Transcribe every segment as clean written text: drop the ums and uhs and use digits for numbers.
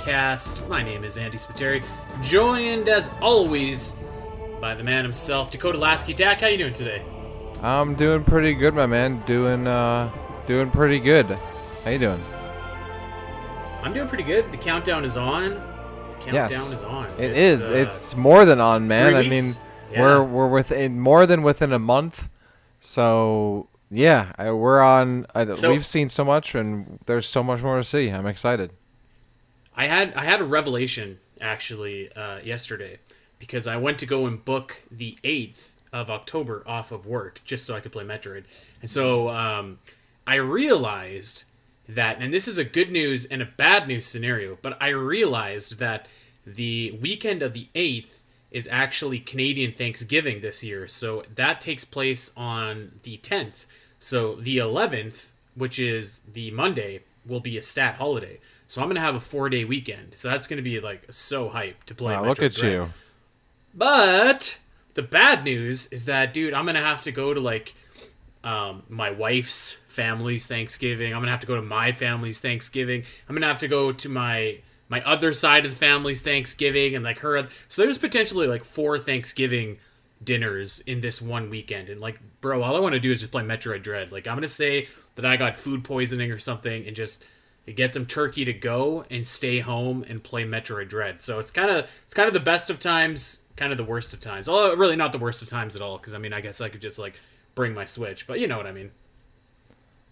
podcast. My name is Andy Spiteri, joined as always by the man himself, Dakota Lasky. Dak, how you doing today? I'm doing pretty good, my man. Doing pretty good. How you doing? I'm doing pretty good. The countdown is on. Yes, it's more than on, man. 3 I weeks? mean, Yeah. we're within more than within a month. So yeah, we're on. We've seen so much, and there's so much more to see. I'm excited. I had a revelation actually yesterday because I went to go and book the 8th of October off of work just so I could play Metroid. And so I realized that, and this is a good news and a bad news scenario, but I realized that the weekend of the 8th is actually Canadian Thanksgiving this year. So that takes place on the 10th. So the 11th, which is the Monday, will be a stat holiday. So I'm going to have a 4-day weekend. So that's going to be like so hyped to play. Wow, Metroid look at Dread. you. But the bad news is that, dude, I'm going to have to go to like my wife's family's Thanksgiving. I'm going to have to go to my family's Thanksgiving. I'm going to have to go to my other side of the family's Thanksgiving and like her. So there's potentially like 4 Thanksgiving dinners in this one weekend. And like, bro, all I want to do is just play Metroid Dread. Like, I'm going to say that I got food poisoning or something and just get some turkey to go and stay home and play Metroid Dread. So it's kind of the best of times, kind of the worst of times. Although really not the worst of times at all, because I mean, I guess I could just like bring my Switch, but you know what I mean.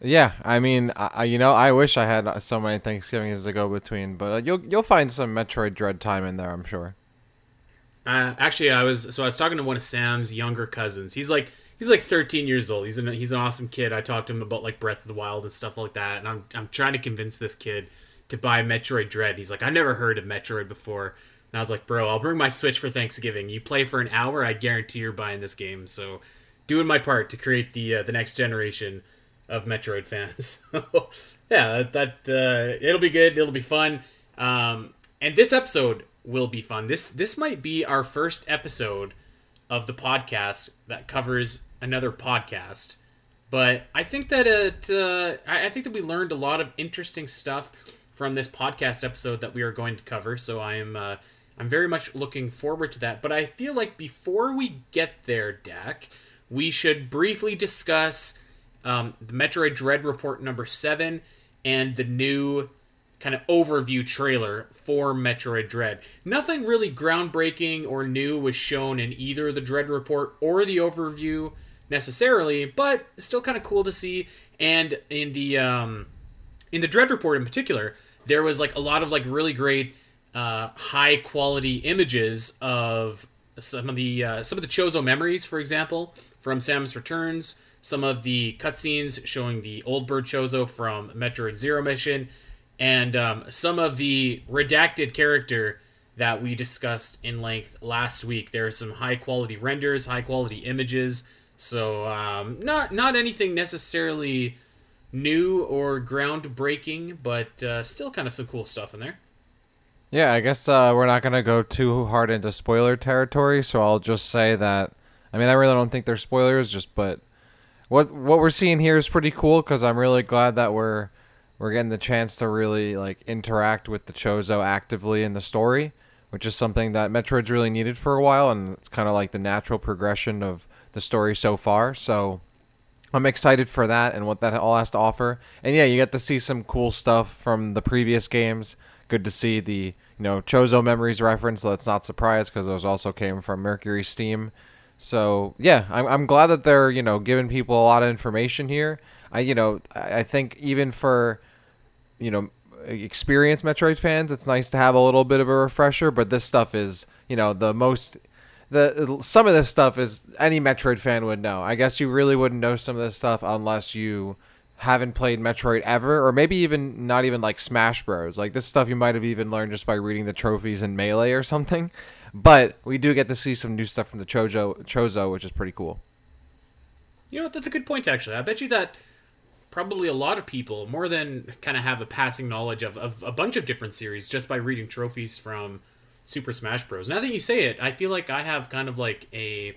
Yeah, I mean, I wish I had so many Thanksgivings to go between, but you'll find some Metroid Dread time in there, I'm sure. Actually, I was talking to one of Sam's younger cousins. He's like 13 years old. He's an awesome kid. I talked to him about like Breath of the Wild and stuff like that, and I'm trying to convince this kid to buy Metroid Dread. He's like, I never heard of Metroid before, and I was like, bro, I'll bring my Switch for Thanksgiving. You play for an hour, I guarantee you're buying this game. So, doing my part to create the next generation of Metroid fans. Yeah, it'll be good. It'll be fun. And this episode will be fun. This might be our first episode of the podcast that covers another podcast. But I think that I think that we learned a lot of interesting stuff from this podcast episode that we are going to cover. So I'm very much looking forward to that. But I feel like before we get there, Dak, we should briefly discuss the Metroid Dread Report number 7 and the new kind of overview trailer for Metroid Dread. Nothing really groundbreaking or new was shown in either the Dread Report or the overview necessarily, but still kind of cool to see. And in the Dread Report in particular, there was like a lot of like really great high quality images of some of the Chozo memories, for example, from Samus Returns. Some of the cutscenes showing the Old Bird Chozo from Metroid Zero Mission, and some of the redacted character that we discussed in length last week. There are some high-quality renders, high-quality images, so not anything necessarily new or groundbreaking, but still kind of some cool stuff in there. Yeah, I guess we're not going to go too hard into spoiler territory, so I'll just say that, I mean, I really don't think they're spoilers, but what we're seeing here is pretty cool, because I'm really glad that we're getting the chance to really like interact with the Chozo actively in the story, which is something that Metroid's really needed for a while, and it's kind of like the natural progression of the story so far. So I'm excited for that and what that all has to offer. And yeah, you get to see some cool stuff from the previous games. Good to see the Chozo memories reference. So that's not surprised, because those also came from Mercury Steam. So yeah, I'm glad that they're giving people a lot of information here. I think even for experienced Metroid fans, it's nice to have a little bit of a refresher. But this stuff is some of this stuff is any Metroid fan would know. I guess you really wouldn't know some of this stuff unless you haven't played Metroid ever, or maybe even not even like Smash Bros. Like this stuff you might have even learned just by reading the trophies in Melee or something. But we do get to see some new stuff from the Chozo, which is pretty cool. You know what? That's a good point, actually. I bet you that probably a lot of people, more than kind of have a passing knowledge of a bunch of different series just by reading trophies from Super Smash Bros. Now that you say it, I feel like I have kind of like a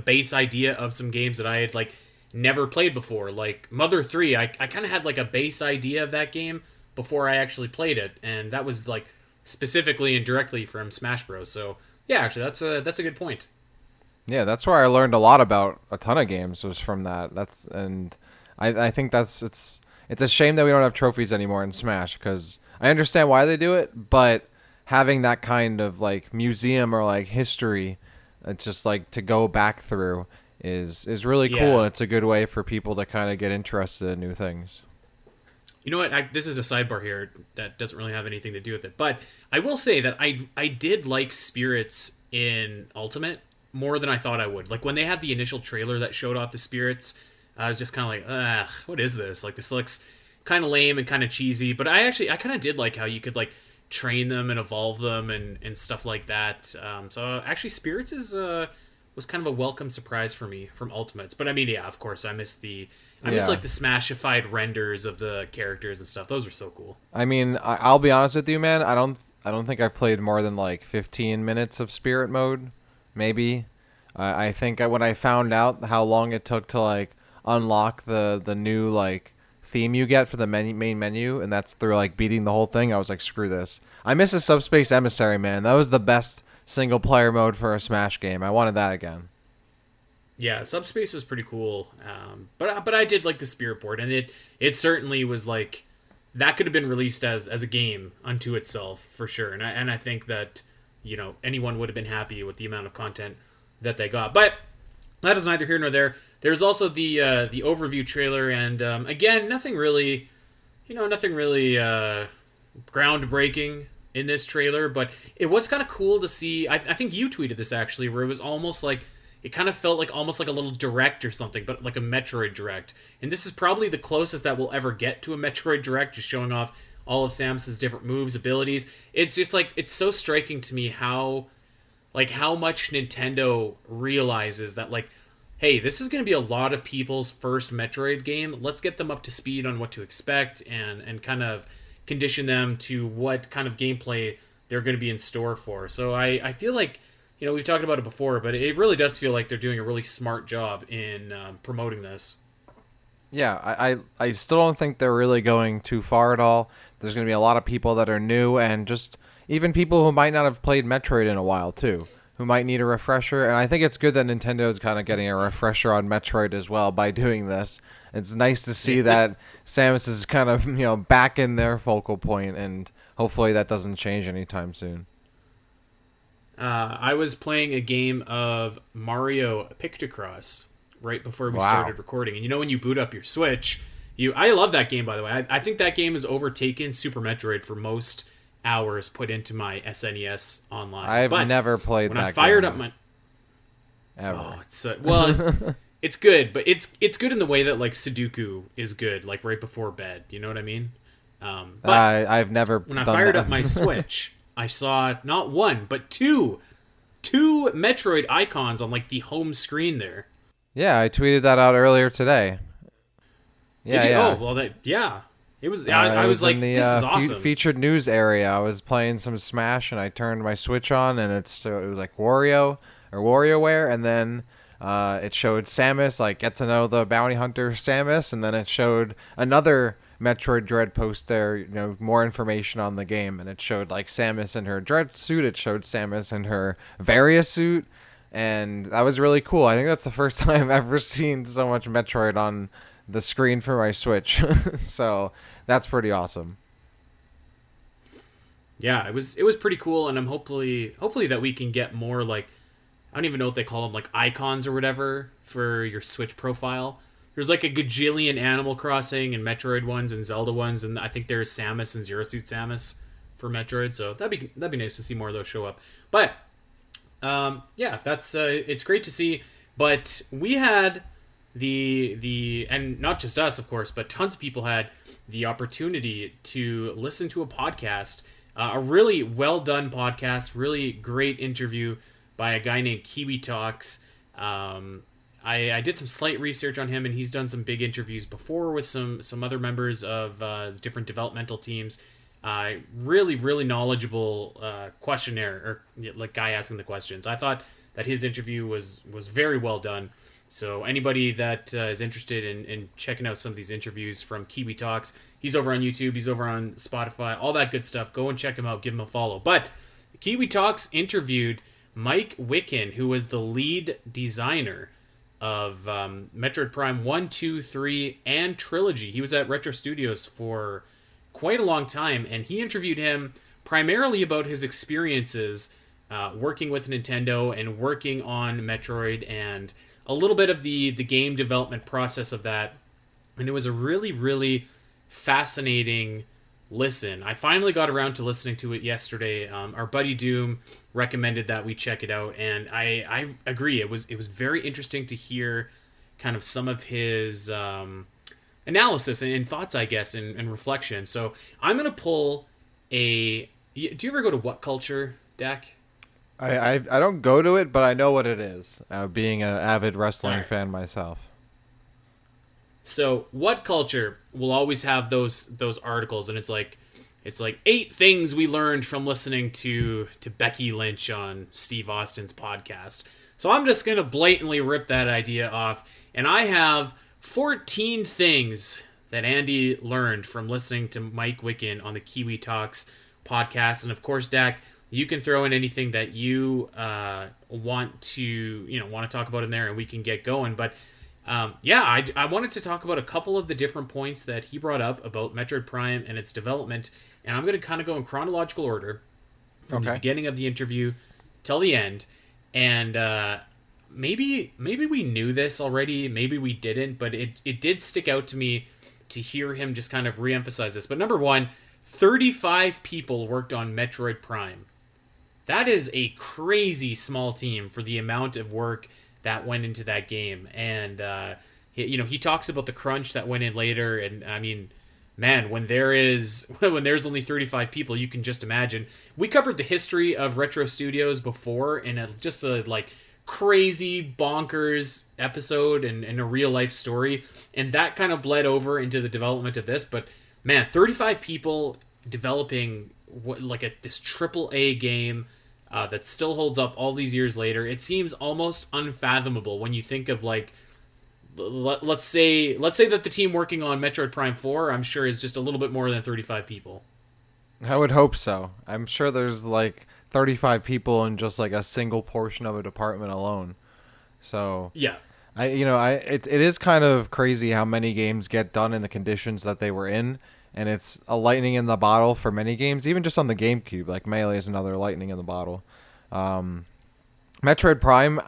base idea of some games that I had like never played before. Like Mother 3, I kind of had like a base idea of that game, before I actually played it, and that was like specifically and directly from Smash Bros. So yeah, actually, that's a good point. Yeah, that's where I learned a lot about a ton of games was from that. I think it's a shame that we don't have trophies anymore in Smash because I understand why they do it, but having that kind of like museum or like history, it's just like to go back through is really cool, Yeah. and it's a good way for people to kind of get interested in new things. You know what? This is a sidebar here that doesn't really have anything to do with it, but I will say that I did like spirits in Ultimate more than I thought I would. Like when they had the initial trailer that showed off the spirits, I was just kind of like, what is this? Like this looks kind of lame and kind of cheesy. But I kind of did like how you could like train them and evolve them and stuff like that. So actually, spirits is was kind of a welcome surprise for me from Ultimates. But I mean, yeah, of course, I miss Yeah. like the smashified renders of the characters and stuff. Those are so cool. I mean, I'll be honest with you, man. I don't think I've played more than like 15 minutes of Spirit mode, maybe. I think when I found out how long it took to like unlock the new like theme you get for the main menu, and that's through like beating the whole thing, I was like, screw this. I miss a Subspace Emissary, man. That was the best single player mode for a Smash game. I wanted that again. Yeah, Subspace was pretty cool. But I did like the Spirit board, and it certainly was like that could have been released as a game unto itself for sure. And I think that anyone would have been happy with the amount of content that they got. But that is neither here nor there. There's also the overview trailer, and again, nothing really groundbreaking in this trailer, but it was kind of cool to see. I think you tweeted this actually, where it was almost like it kind of felt like almost like a little direct or something, but like a Metroid direct. And this is probably the closest that we'll ever get to a Metroid direct, just showing off all of Samus's different moves, abilities. It's just like it's so striking to me how much Nintendo realizes that like, hey, this is going to be a lot of people's first Metroid game. Let's get them up to speed on what to expect and kind of condition them to what kind of gameplay they're going to be in store for. So I feel like we've talked about it before, but it really does feel like they're doing a really smart job in promoting this. Yeah, I still don't think they're really going too far at all. There's going to be a lot of people that are new and just even people who might not have played Metroid in a while too, who might need a refresher. And I think it's good that Nintendo is kind of getting a refresher on Metroid as well by doing this. It's nice to see that Samus is kind of back in their focal point, and hopefully that doesn't change anytime soon. I was playing a game of Mario Pictocross right before we Wow. started recording, and when you boot up your Switch, I love that game by the way. I think that game has overtaken Super Metroid for most hours put into my SNES online. I've But never played when that I fired up game my ever. it's well, it's good, but it's good in the way that like Sudoku is good, like right before bed. You know what I mean? But I've never when I done fired that. up my Switch, I saw not one but two Metroid icons on like the home screen there. Yeah, I tweeted that out earlier today. Did Yeah, you? Oh yeah. well, that yeah. It was. I I was was in like, the this is awesome. featured news area. I was playing some Smash, and I turned my Switch on, and it was like Wario or WarioWare, and then it showed Samus, like get to know the bounty hunter Samus, and then it showed another Metroid Dread post there, more information on the game, and it showed like Samus in her Dread suit. It showed Samus in her Varia suit, and that was really cool. I think that's the first time I've ever seen so much Metroid on the screen for my Switch. So that's pretty awesome. Yeah, it was pretty cool, and I'm hopefully that we can get more like I don't even know what they call them, like icons or whatever for your Switch profile. There's like a gajillion Animal Crossing and Metroid ones and Zelda ones, and I think there's Samus and Zero Suit Samus for Metroid. So that'd be nice to see more of those show up. But yeah, that's it's great to see. But we had the and not just us, of course, but tons of people had the opportunity to listen to a podcast, a really well done podcast, really great interview by a guy named Kiwi Talkz. I did some slight research on him, and he's done some big interviews before with some other members of different developmental teams. Really knowledgeable questionnaire or like guy asking the questions. I thought that his interview was very well done. So anybody that is interested in checking out some of these interviews from Kiwi Talks, He's over on YouTube. He's over on Spotify. All that good stuff. Go and check him out. Give him a follow. But Kiwi Talkz interviewed Mike Wikan, who was the lead designer of Metroid Prime 1, 2, 3, and Trilogy. He was at Retro Studios for quite a long time, and he interviewed him primarily about his experiences working with Nintendo and working on Metroid and a little bit of the game development process of that. And it was a really, really fascinating listen. I finally got around to listening to it yesterday. Our buddy Doom recommended that we check it out, and I agree. It was very interesting to hear kind of some of his analysis and thoughts, I guess, and reflection. So I'm gonna pull a. Do you ever go to What Culture, Dak? I don't go to it, but I know what it is. Being an avid wrestling Alright. fan myself. So What Culture will always have those articles, and it's like 8 things we learned from listening to Becky Lynch on Steve Austin's podcast. So I'm just gonna blatantly rip that idea off, and I have 14 things that Andy learned from listening to Mike Wikan on the Kiwi Talkz podcast. And of course, Dak, you can throw in anything that you want to talk about in there, and we can get going. But I wanted to talk about a couple of the different points that he brought up about Metroid Prime and its development, and I'm going to kind of go in chronological order from the beginning of the interview till the end. And maybe we knew this already, maybe we didn't, but it did stick out to me to hear him just kind of reemphasize this. But number one, 35 people worked on Metroid Prime. That is a crazy small team for the amount of work that went into that game. And he talks about the crunch that went in later, and I mean, man, when there's only 35 people, you can just imagine. We covered the history of Retro Studios before in just a crazy bonkers episode and a real life story, and that kind of bled over into the development of this. But man, 35 people developing this triple A game that still holds up all these years later. It seems almost unfathomable when you think of let's say that the team working on Metroid Prime 4, I'm sure, is just a little bit more than 35 people. I would hope so. I'm sure there's 35 people in just a single portion of a department alone. So Yeah. it is kind of crazy how many games get done in the conditions that they were in, and it's a lightning in the bottle for many games, even just on the GameCube. Melee is another lightning in the bottle. Metroid Prime,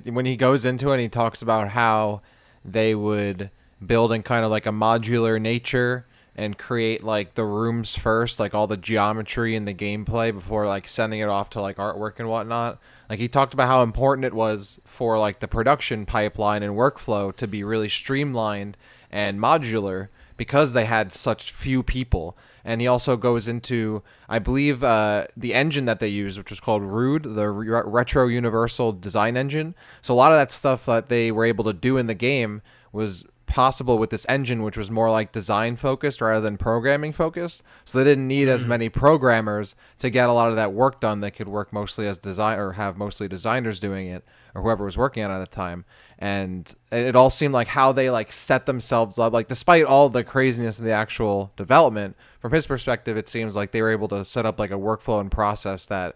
when he goes into it and he talks about how they would build in kind of a modular nature and create the rooms first, all the geometry and the gameplay before sending it off to artwork and whatnot. He talked about how important it was for the production pipeline and workflow to be really streamlined and modular because they had such few people. And he also goes into, I believe, the engine that they used, which was called RUDE, the Retro Universal Design Engine. So a lot of that stuff that they were able to do in the game was possible with this engine, which was more design focused rather than programming focused. So they didn't need as many programmers to get a lot of that work done. They could work mostly as have mostly designers doing it, or whoever was working on it at the time. And it all seemed like how they set themselves up, despite all the craziness of the actual development, from his perspective, it seems like they were able to set up a workflow and process that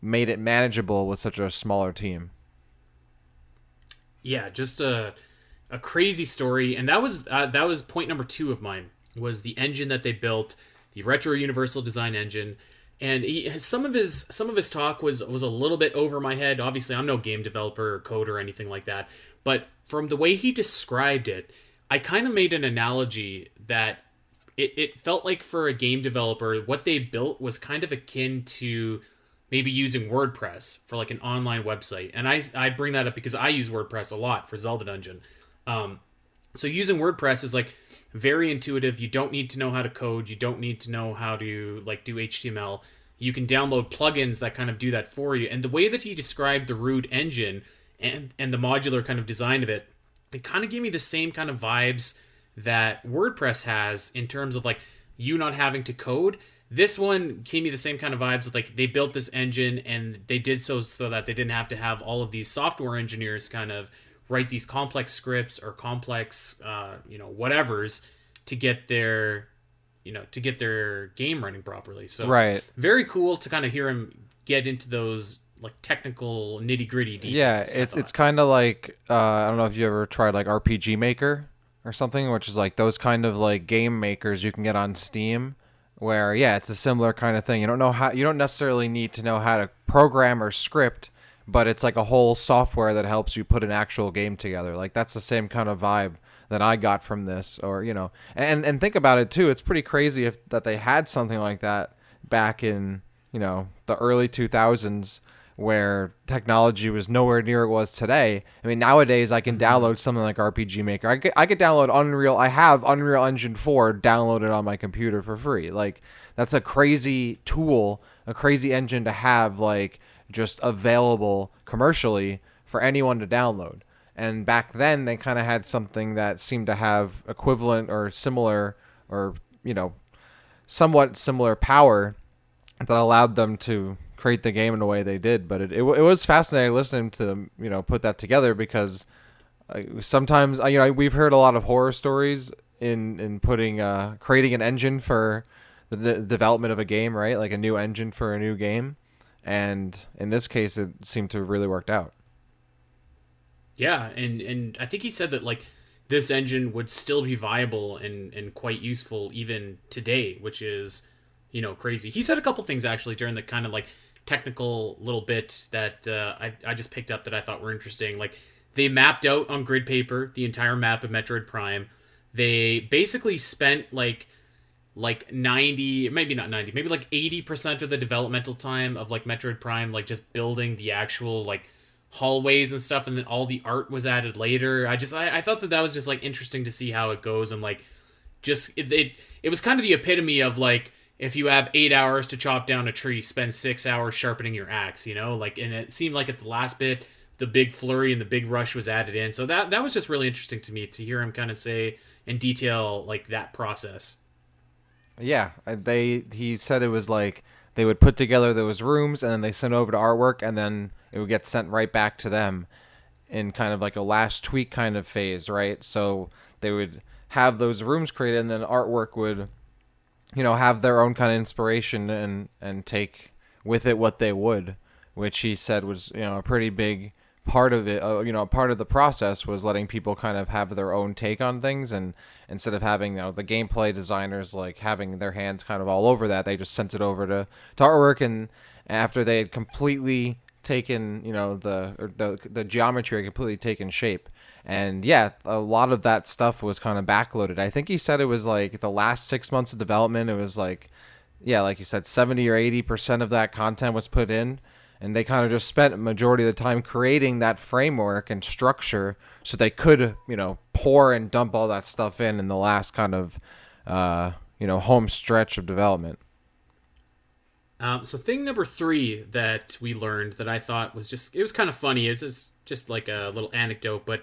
made it manageable with such a smaller team. Yeah, just a crazy story. And that was point number 2 of mine, was the engine that they built, the Retro Universal Design Engine. And some of his talk was a little bit over my head. Obviously, I'm no game developer or coder or anything like that. But from the way he described it, I kind of made an analogy that it felt like for a game developer, what they built was kind of akin to maybe using WordPress for an online website. And I bring that up because I use WordPress a lot for Zelda Dungeon. So using WordPress is very intuitive. You don't need to know how to code. You don't need to know how to do HTML. You can download plugins that kind of do that for you. And the way that he described the RUDE engine and the modular kind of design of it kind of gave me the same kind of vibes that WordPress has in terms of you not having to code. This one gave me the same kind of vibes with they built this engine, and they did so that they didn't have to have all of these software engineers kind of write these complex scripts or complex whatevers to get their to get their game running properly. So Right. very cool to kind of hear him get into those like technical nitty gritty Yeah, details. I it's thought. kind of like I don't know if you ever tried like RPG Maker or something, which is like those kind of like game makers you can get on Steam, where yeah, it's a similar kind of thing. You don't necessarily need to know how to program or script, but it's like a whole software that helps you put an actual game together. Like that's the same kind of vibe that I got from this, or and think about it too. It's pretty crazy if that they had something like that back in the early 2000s where technology was nowhere near it was today. I mean, nowadays I can download something like RPG Maker. I could download Unreal. I have Unreal Engine 4 downloaded on my computer for free. Like that's a crazy tool, a crazy engine to have like just available commercially for anyone to download. And back then they kind of had something that seemed to have equivalent or similar or somewhat similar power that allowed them to create the game in the way they did. But it was fascinating listening to them, put that together because sometimes, we've heard a lot of horror stories in putting, creating an engine for the development of a game, right? Like a new engine for a new game. And in this case, it seemed to have really worked out. Yeah, and I think he said that like this engine would still be viable and quite useful even today, which is crazy. He said a couple things actually during the kind of like technical little bit that I just picked up that I thought were interesting. Like they mapped out on grid paper the entire map of Metroid Prime. They basically spent like 90, maybe not 90, maybe like 80% of the developmental time of like Metroid Prime like just building the actual like hallways and stuff, and then all the art was added later. I thought that was just like interesting to see how it goes, and like just it was kind of the epitome of like if you have 8 hours to chop down a tree, spend 6 hours sharpening your axe, like, and it seemed like at the last bit the big flurry and the big rush was added in. So that was just really interesting to me to hear him kind of say in detail like that process. Yeah, he said it was like they would put together those rooms and then they sent over to artwork and then it would get sent right back to them in kind of like a last tweak kind of phase, right? So they would have those rooms created and then artwork would have their own kind of inspiration and take with it what they would, which he said was a pretty big part of it. Part of the process was letting people kind of have their own take on things, and instead of having the gameplay designers like having their hands kind of all over that, they just sent it over to artwork, and after they had completely taken the geometry had completely taken shape. And yeah, a lot of that stuff was kind of backloaded. I think he said it was like the last 6 months of development. It was like, yeah, like you said, 70 or 80% of that content was put in. And they kind of just spent a majority of the time creating that framework and structure so they could, pour and dump all that stuff in the last kind of, home stretch of development. So thing number 3 that we learned that I thought was it was kind of funny is just like a little anecdote, but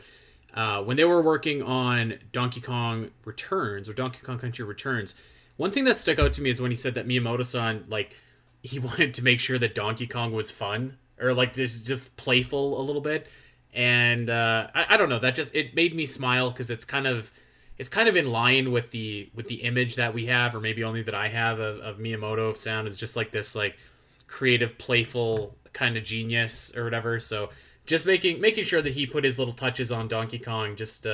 when they were working on Donkey Kong Returns or Donkey Kong Country Returns, one thing that stuck out to me is when he said that Miyamoto-san, like, he wanted to make sure that Donkey Kong was fun or like just playful a little bit. And I don't know, that just, it made me smile because it's kind of in line with the image that we have, or maybe only that I have of Miyamoto sound is just like this like creative, playful kind of genius or whatever. So just making sure that he put his little touches on Donkey Kong just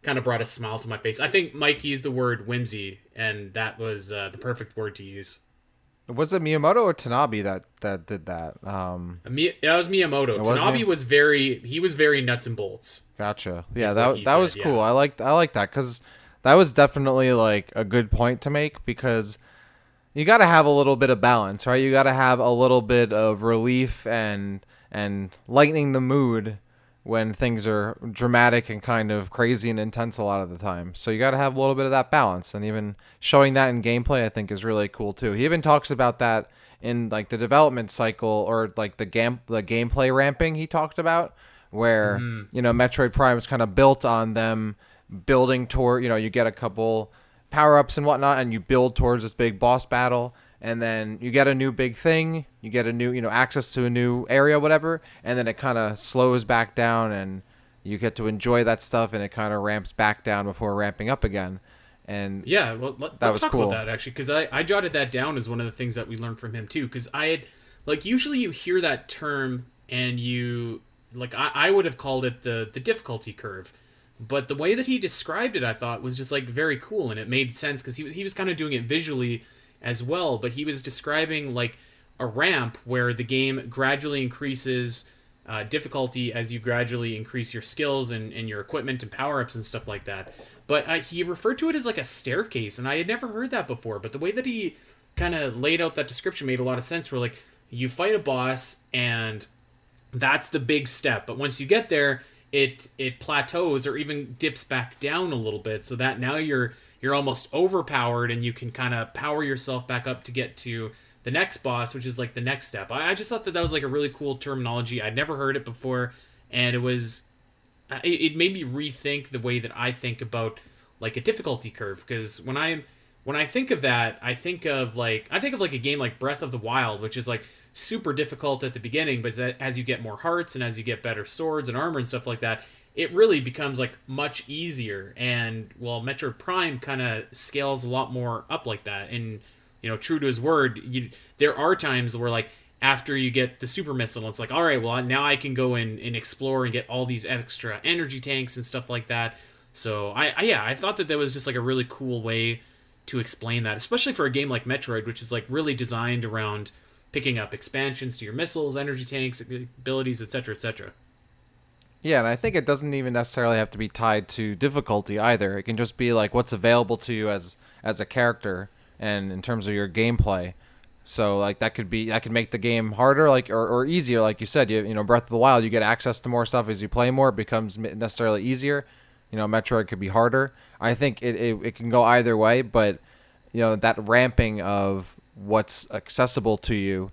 kind of brought a smile to my face. I think Mike used the word whimsy, and that was the perfect word to use. Was it Miyamoto or Tanabe that did that? That was Miyamoto. Tanabe was very nuts and bolts. Gotcha. Yeah, That that was cool. I like that because that was definitely like a good point to make, because you got to have a little bit of balance, right? You got to have a little bit of relief and lightening the mood when things are dramatic and kind of crazy and intense a lot of the time. So you got to have a little bit of that balance, and even showing that in gameplay I think is really cool too. He even talks about that in like the development cycle, or like the gameplay ramping he talked about, where Metroid Prime is kind of built on them building toward, you get a couple power-ups and whatnot and you build towards this big boss battle, and then you get a new big thing, you get a new, access to a new area, whatever, and then it kind of slows back down and you get to enjoy that stuff, and it kind of ramps back down before ramping up again. and Yeah, well, that let's was talk about cool. that actually, because I jotted that down as one of the things that we learned from him too. Because I had, like, usually you hear that term and you, like, I would have called it the difficulty curve, but the way that he described it, I thought was just like very cool, and it made sense because he was kind of doing it visually as well, but he was describing like a ramp where the game gradually increases difficulty as you gradually increase your skills and your equipment and power ups and stuff like that. But he referred to it as like a staircase, and I had never heard that before. But the way that he kind of laid out that description made a lot of sense. Where like you fight a boss, and that's the big step. But once you get there, it plateaus or even dips back down a little bit, so that now you're almost overpowered, and you can kind of power yourself back up to get to the next boss, which is like the next step. I just thought that that was like a really cool terminology. I'd never heard it before, and it made me rethink the way that I think about like a difficulty curve. Because when I think of that, I think of like a game like Breath of the Wild, which is like super difficult at the beginning, but as you get more hearts and as you get better swords and armor and stuff like that, it really becomes like much easier. And well, Metroid Prime kind of scales a lot more up like that. And true to his word, there are times where like after you get the super missile, it's like, all right, well now I can go in and explore and get all these extra energy tanks and stuff like that. So I thought that was just like a really cool way to explain that, especially for a game like Metroid, which is like really designed around picking up expansions to your missiles, energy tanks, abilities, etc., etc. Yeah, and I think it doesn't even necessarily have to be tied to difficulty either. It can just be like what's available to you as a character and in terms of your gameplay. So like that could make the game harder, like or easier, like you said. Breath of the Wild, you get access to more stuff as you play more. It becomes necessarily easier. Metroid could be harder. I think it can go either way, but that ramping of what's accessible to you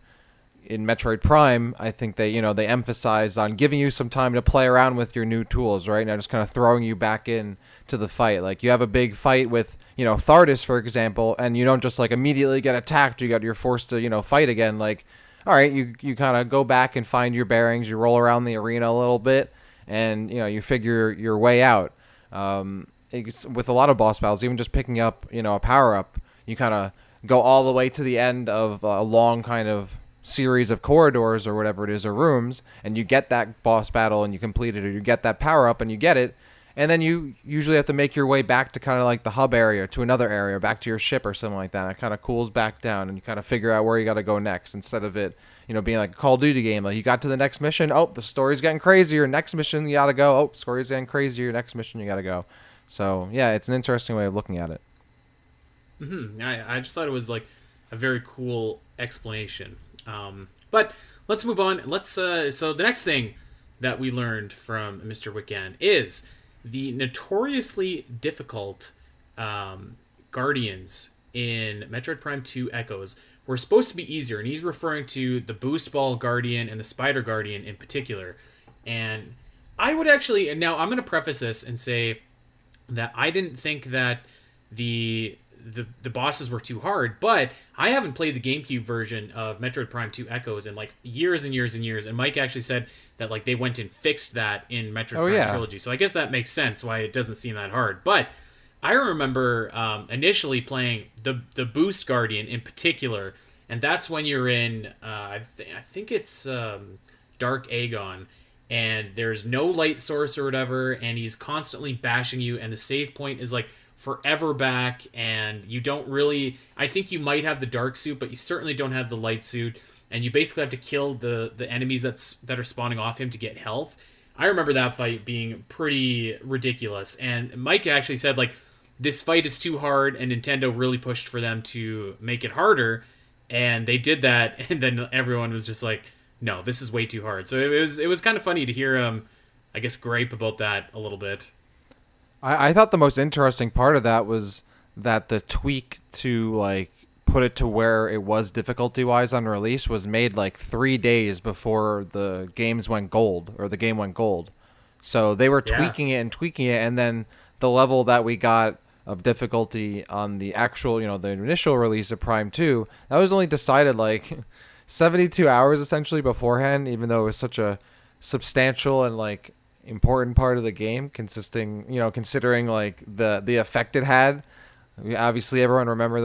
in Metroid Prime, I think they emphasized on giving you some time to play around with your new tools, right? Now just kind of throwing you back in to the fight. Like you have a big fight with, Thardis, for example, and you don't just like immediately get attacked. You're forced to, fight again. Like, all right, you kind of go back and find your bearings. You roll around the arena a little bit, and you figure your way out. With a lot of boss battles, even just picking up, a power up, you kind of go all the way to the end of a long kind of series of corridors or whatever it is, or rooms, and you get that boss battle and you complete it, or you get that power up and you get it, and then you usually have to make your way back to kind of like the hub area, to another area, back to your ship or something like that. And it kind of cools back down, and you kind of figure out where you got to go next, instead of it being like a Call of Duty game. Like you got to the next mission, oh, the story's getting crazier, next mission you gotta go, oh, story's getting crazier, next mission you gotta go. So yeah, it's an interesting way of looking at it. I just thought it was like a very cool explanation. But let's move on. So the next thing that we learned from Mr. Wikan is the notoriously difficult guardians in Metroid Prime 2 Echoes were supposed to be easier, and he's referring to the Boost Ball Guardian and the Spider Guardian in particular. And I would actually, and now I'm going to preface this and say that I didn't think that the bosses were too hard, but I haven't played the GameCube version of Metroid Prime 2 Echoes in like years and years and years, and Mike actually said that like they went and fixed that in Metroid Prime Trilogy, so I guess that makes sense why it doesn't seem that hard. But I remember initially playing the Boost Guardian in particular, and that's when you're in I think it's Dark Agon, and there's no light source or whatever, and he's constantly bashing you, and the save point is like forever back, and you don't really, I think you might have the dark suit, but you certainly don't have the light suit, and you basically have to kill the enemies that are spawning off him to get health. I remember that fight being pretty ridiculous, and Mike actually said like this fight is too hard, and Nintendo really pushed for them to make it harder, and they did that, and then everyone was just like, no, this is way too hard. So it was kind of funny to hear I guess gripe about that a little bit. I thought the most interesting part of that was that the tweak to like put it to where it was difficulty wise on release was made like 3 days before the games went gold, or the game went gold. So they were tweaking it and tweaking it, and then the level that we got of difficulty on the actual, the initial release of Prime 2, that was only decided like 72 hours essentially beforehand, even though it was such a substantial and like important part of the game, considering like the effect it had Obviously, everyone remembers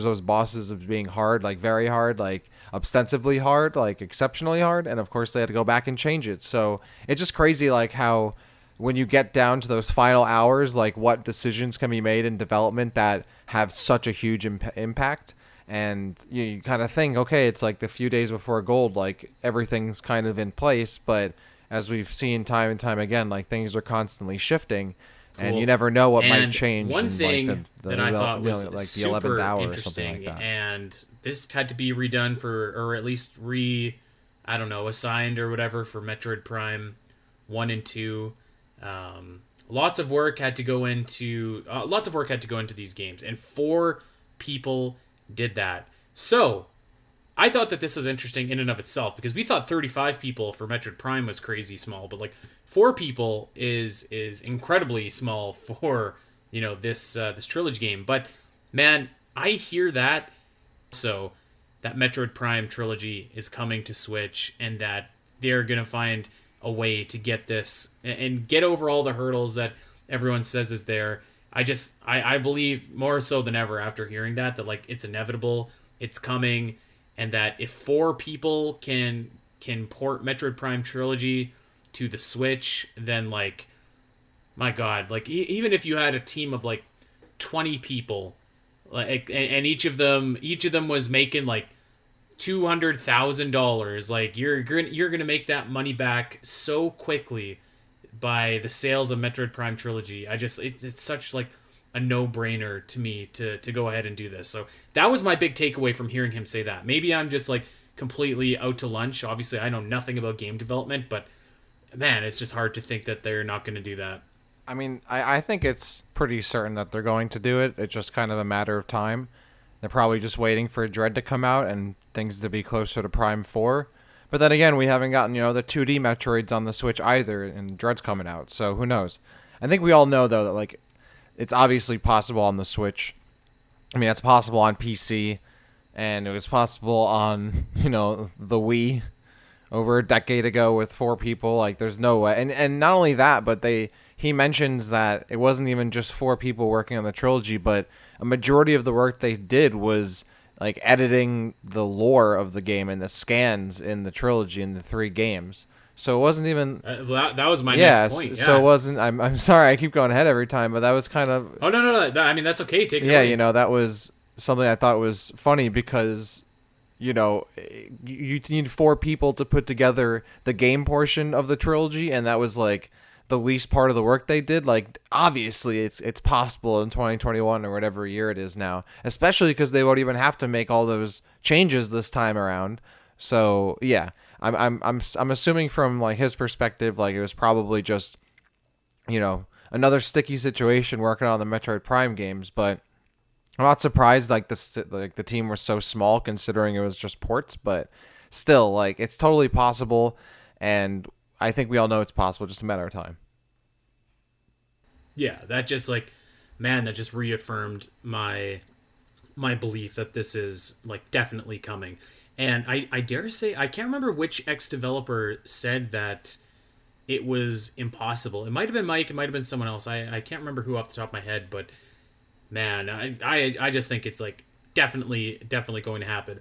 those bosses as being hard, like very hard, like ostensibly hard, like exceptionally hard, and of course they had to go back and change it. So it's just crazy, like how when you get down to those final hours, like what decisions can be made in development that have such a huge impact. And you kind of think, okay, it's like the few days before Gold, like everything's kind of in place, but as we've seen time and time again, like things are constantly shifting, and you Cool. never know what might And change one in like thing that I thought was like the 11th super hour or something like interesting, that. and this had to be redone for, or at least I don't know, assigned or whatever for Metroid Prime 1 and 2. Lots of work had to go into these games, and 4 people did that. So I thought that this was interesting in and of itself because we thought 35 people for Metroid Prime was crazy small, but like 4 people is incredibly small for this trilogy game. But man, I hear that so that Metroid Prime trilogy is coming to Switch and that they're gonna find a way to get this and get over all the hurdles that everyone says is there. I believe more so than ever after hearing that like it's inevitable, it's coming, and that if 4 people can port Metroid Prime trilogy to the Switch, then like my God, like even if you had a team of like 20 people, like and each of them was making like $200,000, like you're gonna make that money back so quickly by the sales of Metroid Prime trilogy. It's such like a no-brainer to me to go ahead and do this. So that was my big takeaway from hearing him say that. Maybe I'm just like completely out to lunch. Obviously, I know nothing about game development, but man, it's just hard to think that they're not going to do that. I mean, I think it's pretty certain that they're going to do it. It's just kind of a matter of time. They're probably just waiting for Dread to come out and things to be closer to Prime 4. But then again, we haven't gotten, the 2D Metroids on the Switch either, and Dread's coming out, so who knows? I think we all know, though, that, like, it's obviously possible on the Switch. I mean, it's possible on PC, and it was possible on, the Wii over a decade ago with 4 people. Like, there's no way. And not only that, but he mentions that it wasn't even just 4 people working on the trilogy, but a majority of the work they did was like editing the lore of the game and the scans in the trilogy in the 3 games. So it wasn't even that was my next point. Yeah. So it wasn't. I'm sorry, I keep going ahead every time, but that was kind of. Oh no. I mean that's okay. Take it yeah, away. that was something I thought was funny because you need 4 people to put together the game portion of the trilogy, and that was like the least part of the work they did. Like obviously it's possible in 2021 or whatever year it is now, especially because they won't even have to make all those changes this time around. So yeah, I'm assuming from like his perspective, like it was probably just another sticky situation working on the Metroid Prime games. But I'm not surprised like the team was so small considering it was just ports, but still like it's totally possible, and I think we all know it's possible, just a matter of time. Yeah, that just like, man, that just reaffirmed my belief that this is like definitely coming. And I dare say I can't remember which ex developer said that it was impossible. It might have been Mike, it might have been someone else. I can't remember who off the top of my head, but man, I just think it's like definitely going to happen.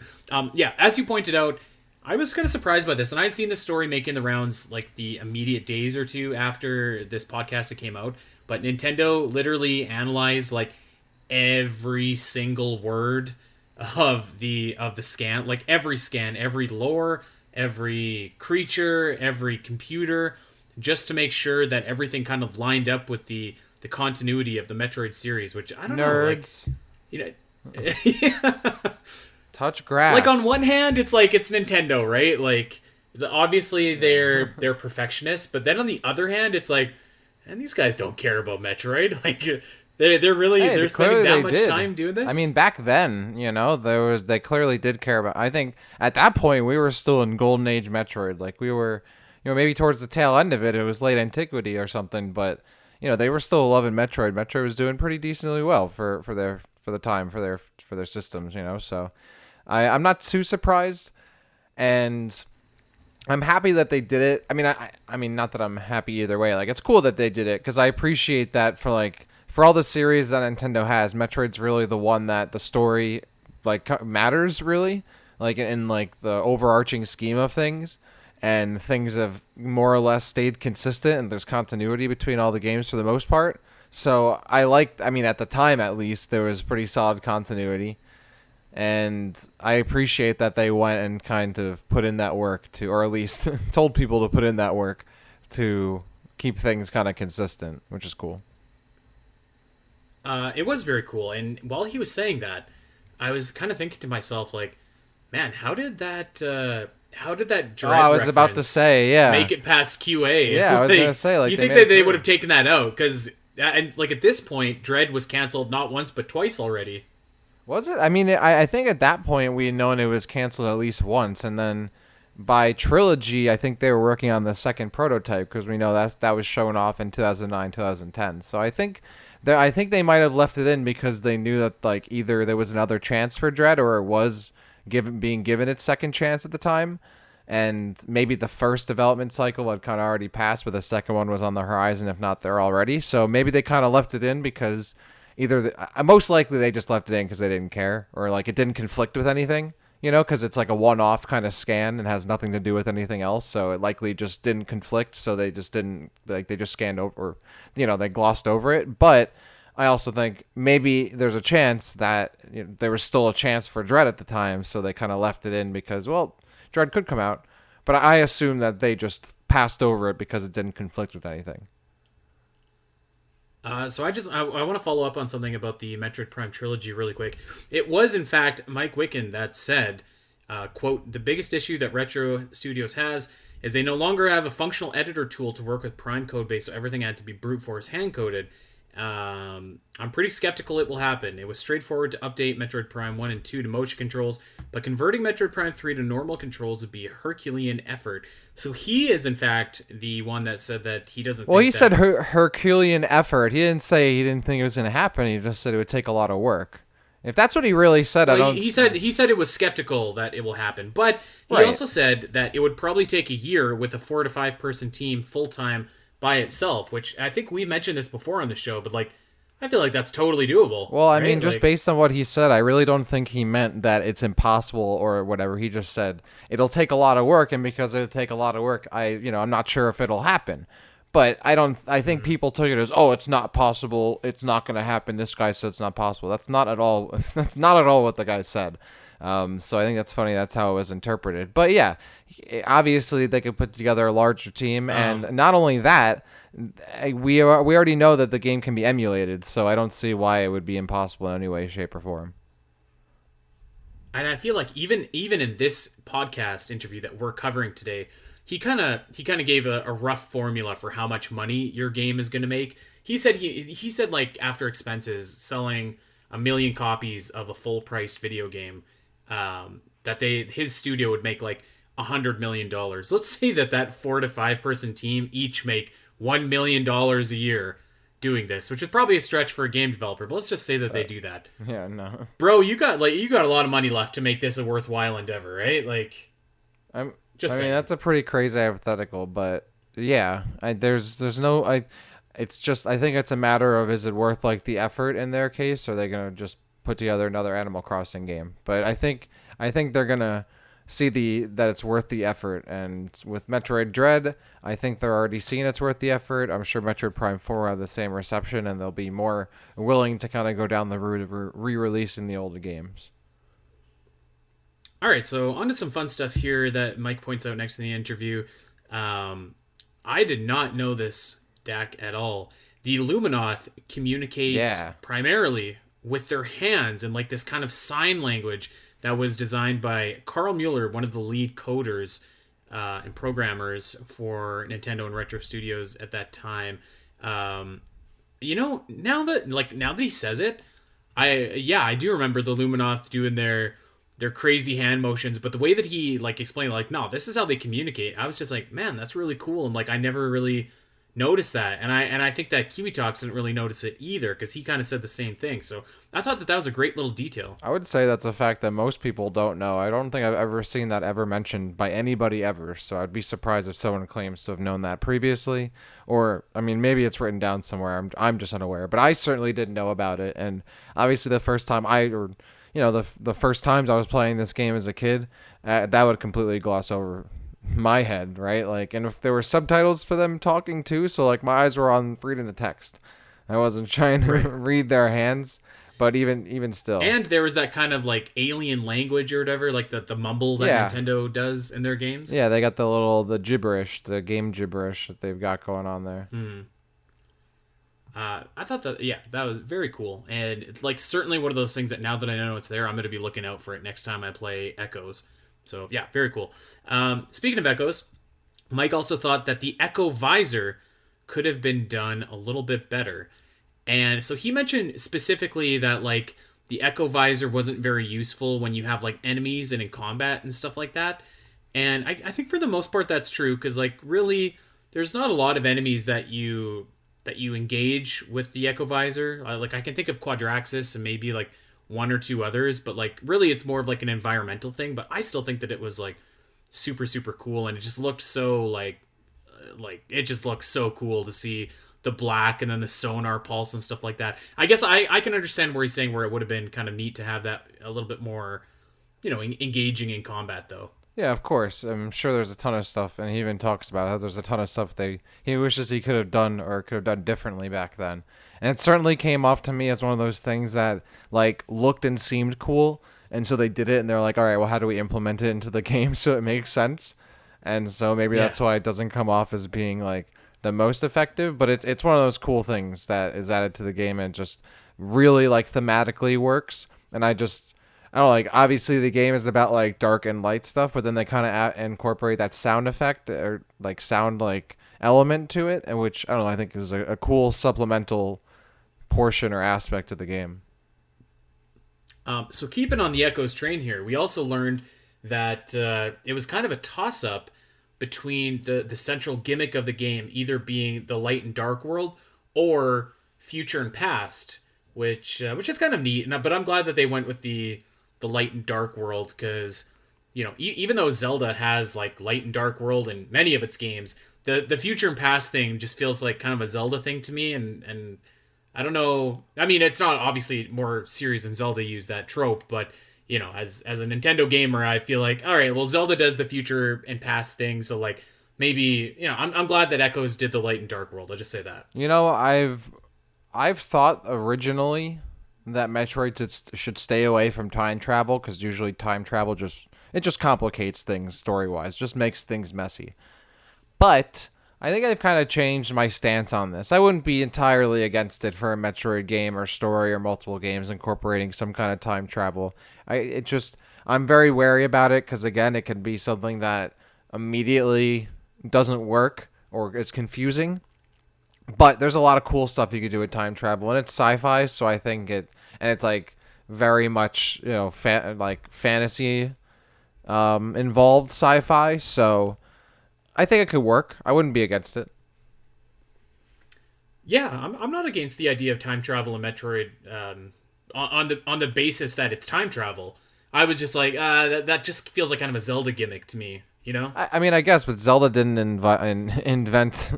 Yeah, as you pointed out, I was kind of surprised by this, and I had seen this story making the rounds like the immediate days or two after this podcast that came out. But Nintendo literally analyzed like every single word of the scan, like every scan, every lore, every creature, every computer, just to make sure that everything kind of lined up with the continuity of the Metroid series. Which I don't Nerds. know, like yeah. Touch grass. Like on one hand, it's like it's Nintendo, right? Like obviously they're perfectionists, but then on the other hand, it's like, and these guys don't care about Metroid. Like they're really they're spending that much time doing this. I mean, back then, they clearly did care about. I think at that point we were still in Golden Age Metroid. Like we were, maybe towards the tail end of it, it was late antiquity or something. But they were still loving Metroid. Metroid was doing pretty decently well for the time for their systems. So. I'm not too surprised, and I'm happy that they did it. I mean, I mean, not that I'm happy either way. Like, it's cool that they did it because I appreciate that for for all the series that Nintendo has, Metroid's really the one that the story like matters really, like in like the overarching scheme of things, and things have more or less stayed consistent, and there's continuity between all the games for the most part. So I mean, at the time at least, there was pretty solid continuity, and I appreciate that they went and kind of put in that work to, or at least told people to put in that work to keep things kind of consistent, which is cool. It was very cool, and while he was saying that, I was kind of thinking to myself, like, man, how did that Oh, Dread I was about to reference say, yeah. make it past QA? Yeah, I was Like, gonna say, like, you they think made that it they would through. have taken that out? Because, and like at this point, Dread was canceled not once but twice already. Was it? I mean, I think at that point we had known it was canceled at least once, and then by Trilogy, I think they were working on the second prototype because we know that was shown off in 2009, 2010. So I think they might have left it in because they knew that like either there was another chance for Dread or it was being given its second chance at the time, and maybe the first development cycle had kind of already passed, but the second one was on the horizon, if not there already. So maybe they kind of left it in because most likely they just left it in because they didn't care, or like it didn't conflict with anything, because it's like a one-off kind of scan and has nothing to do with anything else. So it likely just didn't conflict. So they just didn't like they just scanned over, or, they glossed over it. But I also think maybe there's a chance that there was still a chance for Dread at the time, so they kind of left it in because, well, Dread could come out. But I assume that they just passed over it because it didn't conflict with anything. So I want to follow up on something about the Metroid Prime trilogy really quick. It was in fact Mike Wikan that said, "quote The biggest issue that Retro Studios has is they no longer have a functional editor tool to work with Prime code base, so everything had to be brute force hand coded. I'm pretty skeptical it will happen. It was straightforward to update Metroid Prime 1 and 2 to motion controls, but converting Metroid Prime 3 to normal controls would be a Herculean effort." So he is, in fact, the one that said that he doesn't Well, think he that... said Herculean effort. He didn't say he didn't think it was going to happen. He just said it would take a lot of work. If that's what he really said, I Well, don't. he said it was skeptical that it will happen, but he Right. also said that it would probably take a year with a 4 to 5 person team full time by itself. Which I think we mentioned this before on the show, but like I feel like that's totally doable. Well, I right? mean, just Like, based on what he said, I really don't think he meant that it's impossible or whatever. He just said it'll take a lot of work, and because it'll take a lot of work, I'm not sure if it'll happen. But I don't. I think people took it as, oh, it's not possible. It's not going to happen. This guy said it's not possible. That's not at all. That's not at all what the guy said. So I think that's funny. That's how it was interpreted. But yeah, obviously they could put together a larger team, and not only that, we already know that the game can be emulated. So I don't see why it would be impossible in any way, shape, or form. and I feel like even in this podcast interview that we're covering today, he kind of gave a rough formula for how much money your game is going to make. He said like after expenses, selling 1 million copies of a full priced video game, that his studio would make like $100 million. Let's say that 4 to 5 person team each make $1 million a year doing this, which is probably a stretch for a game developer. But let's just say that they do that, Yeah, no. bro. You got a lot of money left to make this a worthwhile endeavor, right? Like, I'm. just I mean, saying. that's a pretty crazy hypothetical, but yeah, there's no. It's just, I think it's a matter of, is it worth like the effort in their case, or are they gonna just put together another Animal Crossing game? But I think they're gonna see that it's worth the effort, and with Metroid Dread, I think they're already seeing it's worth the effort. I'm sure Metroid Prime 4 will have the same reception, and they'll be more willing to kind of go down the route of re-releasing the older games. All right, so on to some fun stuff here that Mike points out next in the interview. I did not know this, Dak, at all. The Illuminath communicate primarily with their hands and like this kind of sign language that was designed by Carl Mueller, one of the lead coders and programmers for Nintendo and Retro Studios at that time. Now that he says it, I do remember the Luminoth doing their crazy hand motions, but the way that he like explained, like, no, this is how they communicate. I was just like, man, that's really cool, and like I never really notice that, and I think that Kiwi Talks didn't really notice it either because he kind of said the same thing. So I thought that that was a great little detail. I would say that's a fact that most people don't know. I don't think I've ever seen that ever mentioned by anybody ever, so I'd be surprised if someone claims to have known that previously. Or, I mean, maybe it's written down somewhere. I'm just unaware. But I certainly didn't know about it. And obviously, the first time the first times I was playing this game as a kid, that would completely gloss over my head, right? Like, and if there were subtitles for them talking too, so like my eyes were on reading the text. I wasn't trying to Right. read their hands. But even still, And there was that kind of like alien language or whatever, like the mumble that yeah, Nintendo does in their games. yeah, they got the gibberish, the game gibberish that they've got going on there. I thought that yeah, that was very cool, and like certainly one of those things that now that I know it's there, I'm going to be looking out for it next time I play Echoes. So yeah, very cool. Speaking of Echoes, Mike also thought that the Echo visor could have been done a little bit better, and so he mentioned specifically that like the Echo visor wasn't very useful when you have like enemies and in combat and stuff like that. And I think for the most part that's true because like really there's not a lot of enemies that you engage with the Echo Visor. Like I can think of Quadraxis and maybe like one or two others, but like really it's more of like an environmental thing. But I still think that it was like super cool, and it just looked so like it just looks so cool to see the black and then the sonar pulse and stuff like that. I guess I can understand where he's saying where it would have been kind of neat to have that a little bit more, engaging in combat though. Yeah, of course. I'm sure there's a ton of stuff, and he even talks about how there's a ton of stuff he wishes he could have done or could have done differently back then. And it certainly came off to me as one of those things that like looked and seemed cool, and so they did it, and they're like, all right, well, how do we implement it into the game so it makes sense? And so maybe Yeah. that's why it doesn't come off as being like the most effective, but it's one of those cool things that is added to the game and just really like thematically works. And I don't know, like obviously the game is about like dark and light stuff, but then they kind of incorporate that sound effect or like sound like element to it, and which I don't know, I think is a cool supplemental portion or aspect of the game. So keeping on the Echoes train here, we also learned that it was kind of a toss up between the central gimmick of the game either being the light and dark world or future and past, which is kind of neat. But I'm glad that they went with the light and dark world because even though Zelda has like light and dark world in many of its games, the future and past thing just feels like kind of a Zelda thing to me, and I don't know. I mean, it's not obviously more serious than Zelda used that trope, but as a Nintendo gamer, I feel like all right, well, Zelda does the future and past thing, so like maybe I'm glad that Echoes did the light and dark world. I'll just say that. I've thought originally that Metroid should stay away from time travel because usually time travel just complicates things story wise, just makes things messy. But I think I've kind of changed my stance on this. I wouldn't be entirely against it for a Metroid game or story or multiple games incorporating some kind of time travel. I'm very wary about it because again, it can be something that immediately doesn't work or is confusing. But there's a lot of cool stuff you could do with time travel, and it's sci-fi, so I think it's like very much like fantasy involved sci-fi. So I think it could work. I wouldn't be against it. Yeah, I'm not against the idea of time travel in Metroid on the basis that it's time travel. I was just like, that just feels like kind of a Zelda gimmick to me, you know? I mean, I guess, but Zelda didn't invent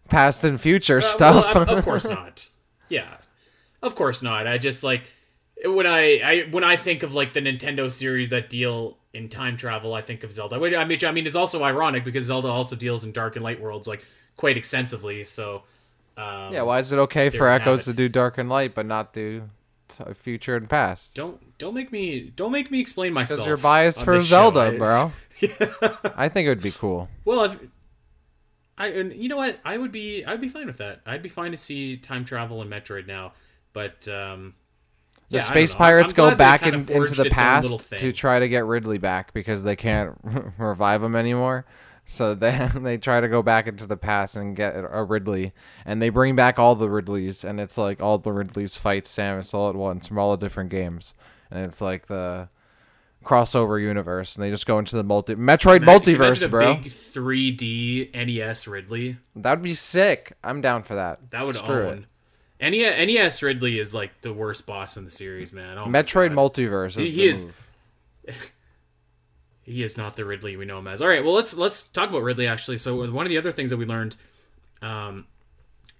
past and future stuff. Well, of course not. Yeah, of course not. I just like when I think of like the Nintendo series that deal in time travel, I think of Zelda. Which I mean, it's also ironic because Zelda also deals in dark and light worlds like quite extensively. So Yeah, why is it okay there for we have Echoes to it. do dark and light, but not do future and past? Don't make me explain myself. Because you're biased on for this show. Zelda, bro. I think it would be cool. Well, and you know what? I'd be fine with that. I'd be fine to see time travel in Metroid now, but The yeah, I don't space know. pirates I'm go glad that it back kind of into forged the its own little past thing. to try to get Ridley back because they can't revive him anymore. So they try to go back into the past and get a Ridley, and they bring back all the Ridleys, and it's like all the Ridleys fight Samus all at once from all the different games, and it's like crossover universe, and they just go into the Metroid Imagine multiverse, a bro. big 3D NES Ridley. That'd be sick. I'm down for that. That would Screw it. own. NES Ridley is like the worst boss in the series, man. Oh my Metroid god. multiverse He, is he the is move. he is not the Ridley we know him as. All right, well let's talk about Ridley actually. So one of the other things that we learned, um,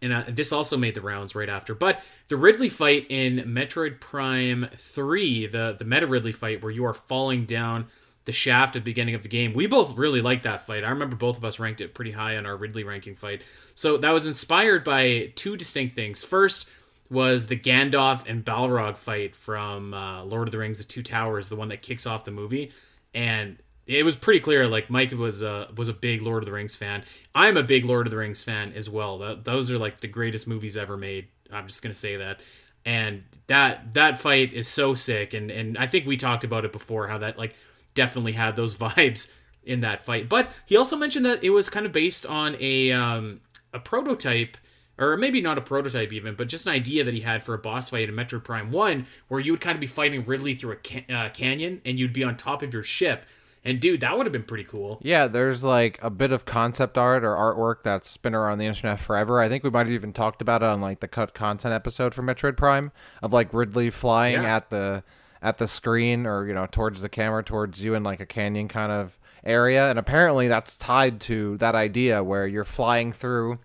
and this also made the rounds right after, but the Ridley fight in Metroid Prime 3, the Meta Ridley fight where you are falling down the shaft at the beginning of the game. We both really liked that fight. I remember both of us ranked it pretty high on our Ridley ranking fight. So that was inspired by two distinct things. First was the Gandalf and Balrog fight from Lord of the Rings: The Two Towers, the one that kicks off the movie, and it was pretty clear. Like Mike was a big Lord of the Rings fan. I'm a big Lord of the Rings fan as well. Those are like the greatest movies ever made. I'm just gonna say that. And that fight is so sick, and I think we talked about it before, how that like definitely had those vibes in that fight. But he also mentioned that it was kind of based on a prototype, or maybe not a prototype even, but just an idea that he had for a boss fight in Metroid Prime 1, where you would kind of be fighting Ridley through a canyon, and you'd be on top of your ship. And dude, that would have been pretty cool. Yeah, there's like a bit of concept art or artwork that's been around the internet forever. I think we might have even talked about it on like the cut content episode for Metroid Prime, of like Ridley flying Yeah. at the screen, or towards the camera, towards you in like a canyon kind of area. And apparently that's tied to that idea where you're flying through,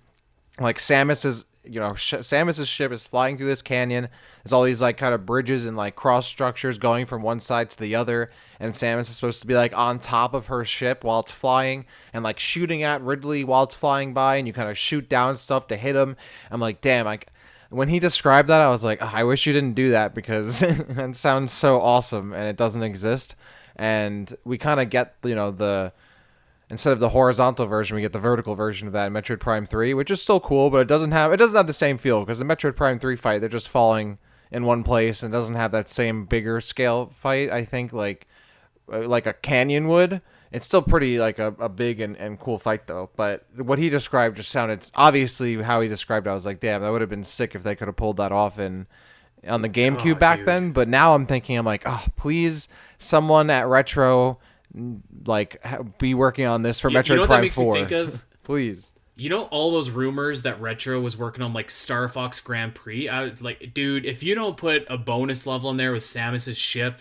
like Samus's ship is flying through this canyon. There's all these like kind of bridges and like cross structures going from one side to the other, and Samus is supposed to be like on top of her ship while it's flying and like shooting at Ridley while it's flying by, and you kind of shoot down stuff to hit him. I'm like, damn, like when he described that, I was like, oh, I wish you didn't do that, because it sounds so awesome and it doesn't exist. And we kind of get the instead of the horizontal version, we get the vertical version of that in Metroid Prime 3, which is still cool, but it doesn't have the same feel, because the Metroid Prime 3 fight, they're just falling in one place, and doesn't have that same bigger scale fight, I think, like a canyon would. It's still pretty like a big and cool fight though. But what he described just sounded, obviously how he described it, I was like, damn, that would have been sick if they could have pulled that off on the GameCube Oh, back dude. then. But now I'm thinking, I'm like, oh, please, someone at Retro like be working on this for You Metroid know what that Prime makes 4. me think of? Please. You know all those rumors that Retro was working on like Star Fox Grand Prix? I was like, dude, if you don't put a bonus level in there with Samus's ship,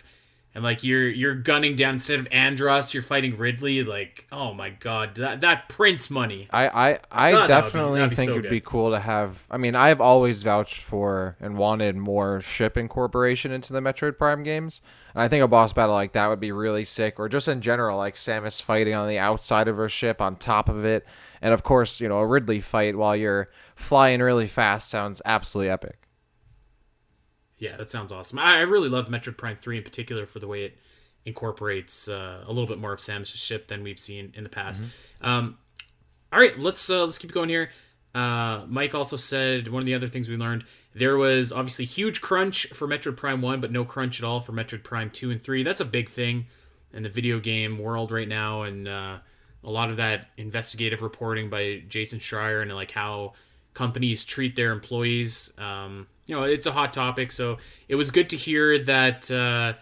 and like you're gunning down, instead of Andros, you're fighting Ridley, like, oh my god, that prints money. I God, definitely that'd be think so it'd good. be cool to have. I mean, I've always vouched for and wanted more ship incorporation into the Metroid Prime games. And I think a boss battle like that would be really sick, or just in general, like Samus fighting on the outside of her ship on top of it. And of course, a Ridley fight while you're flying really fast sounds absolutely epic. Yeah, that sounds awesome. I really love Metroid Prime 3 in particular for the way it incorporates a little bit more of Samus' ship than we've seen in the past. All right, let's keep going here. Mike also said one of the other things we learned, there was obviously huge crunch for Metroid Prime 1, but no crunch at all for Metroid Prime 2 and 3. That's a big thing in the video game world right now, and a lot of that investigative reporting by Jason Schreier and like how companies treat their employees. It's a hot topic, so it was good to hear that that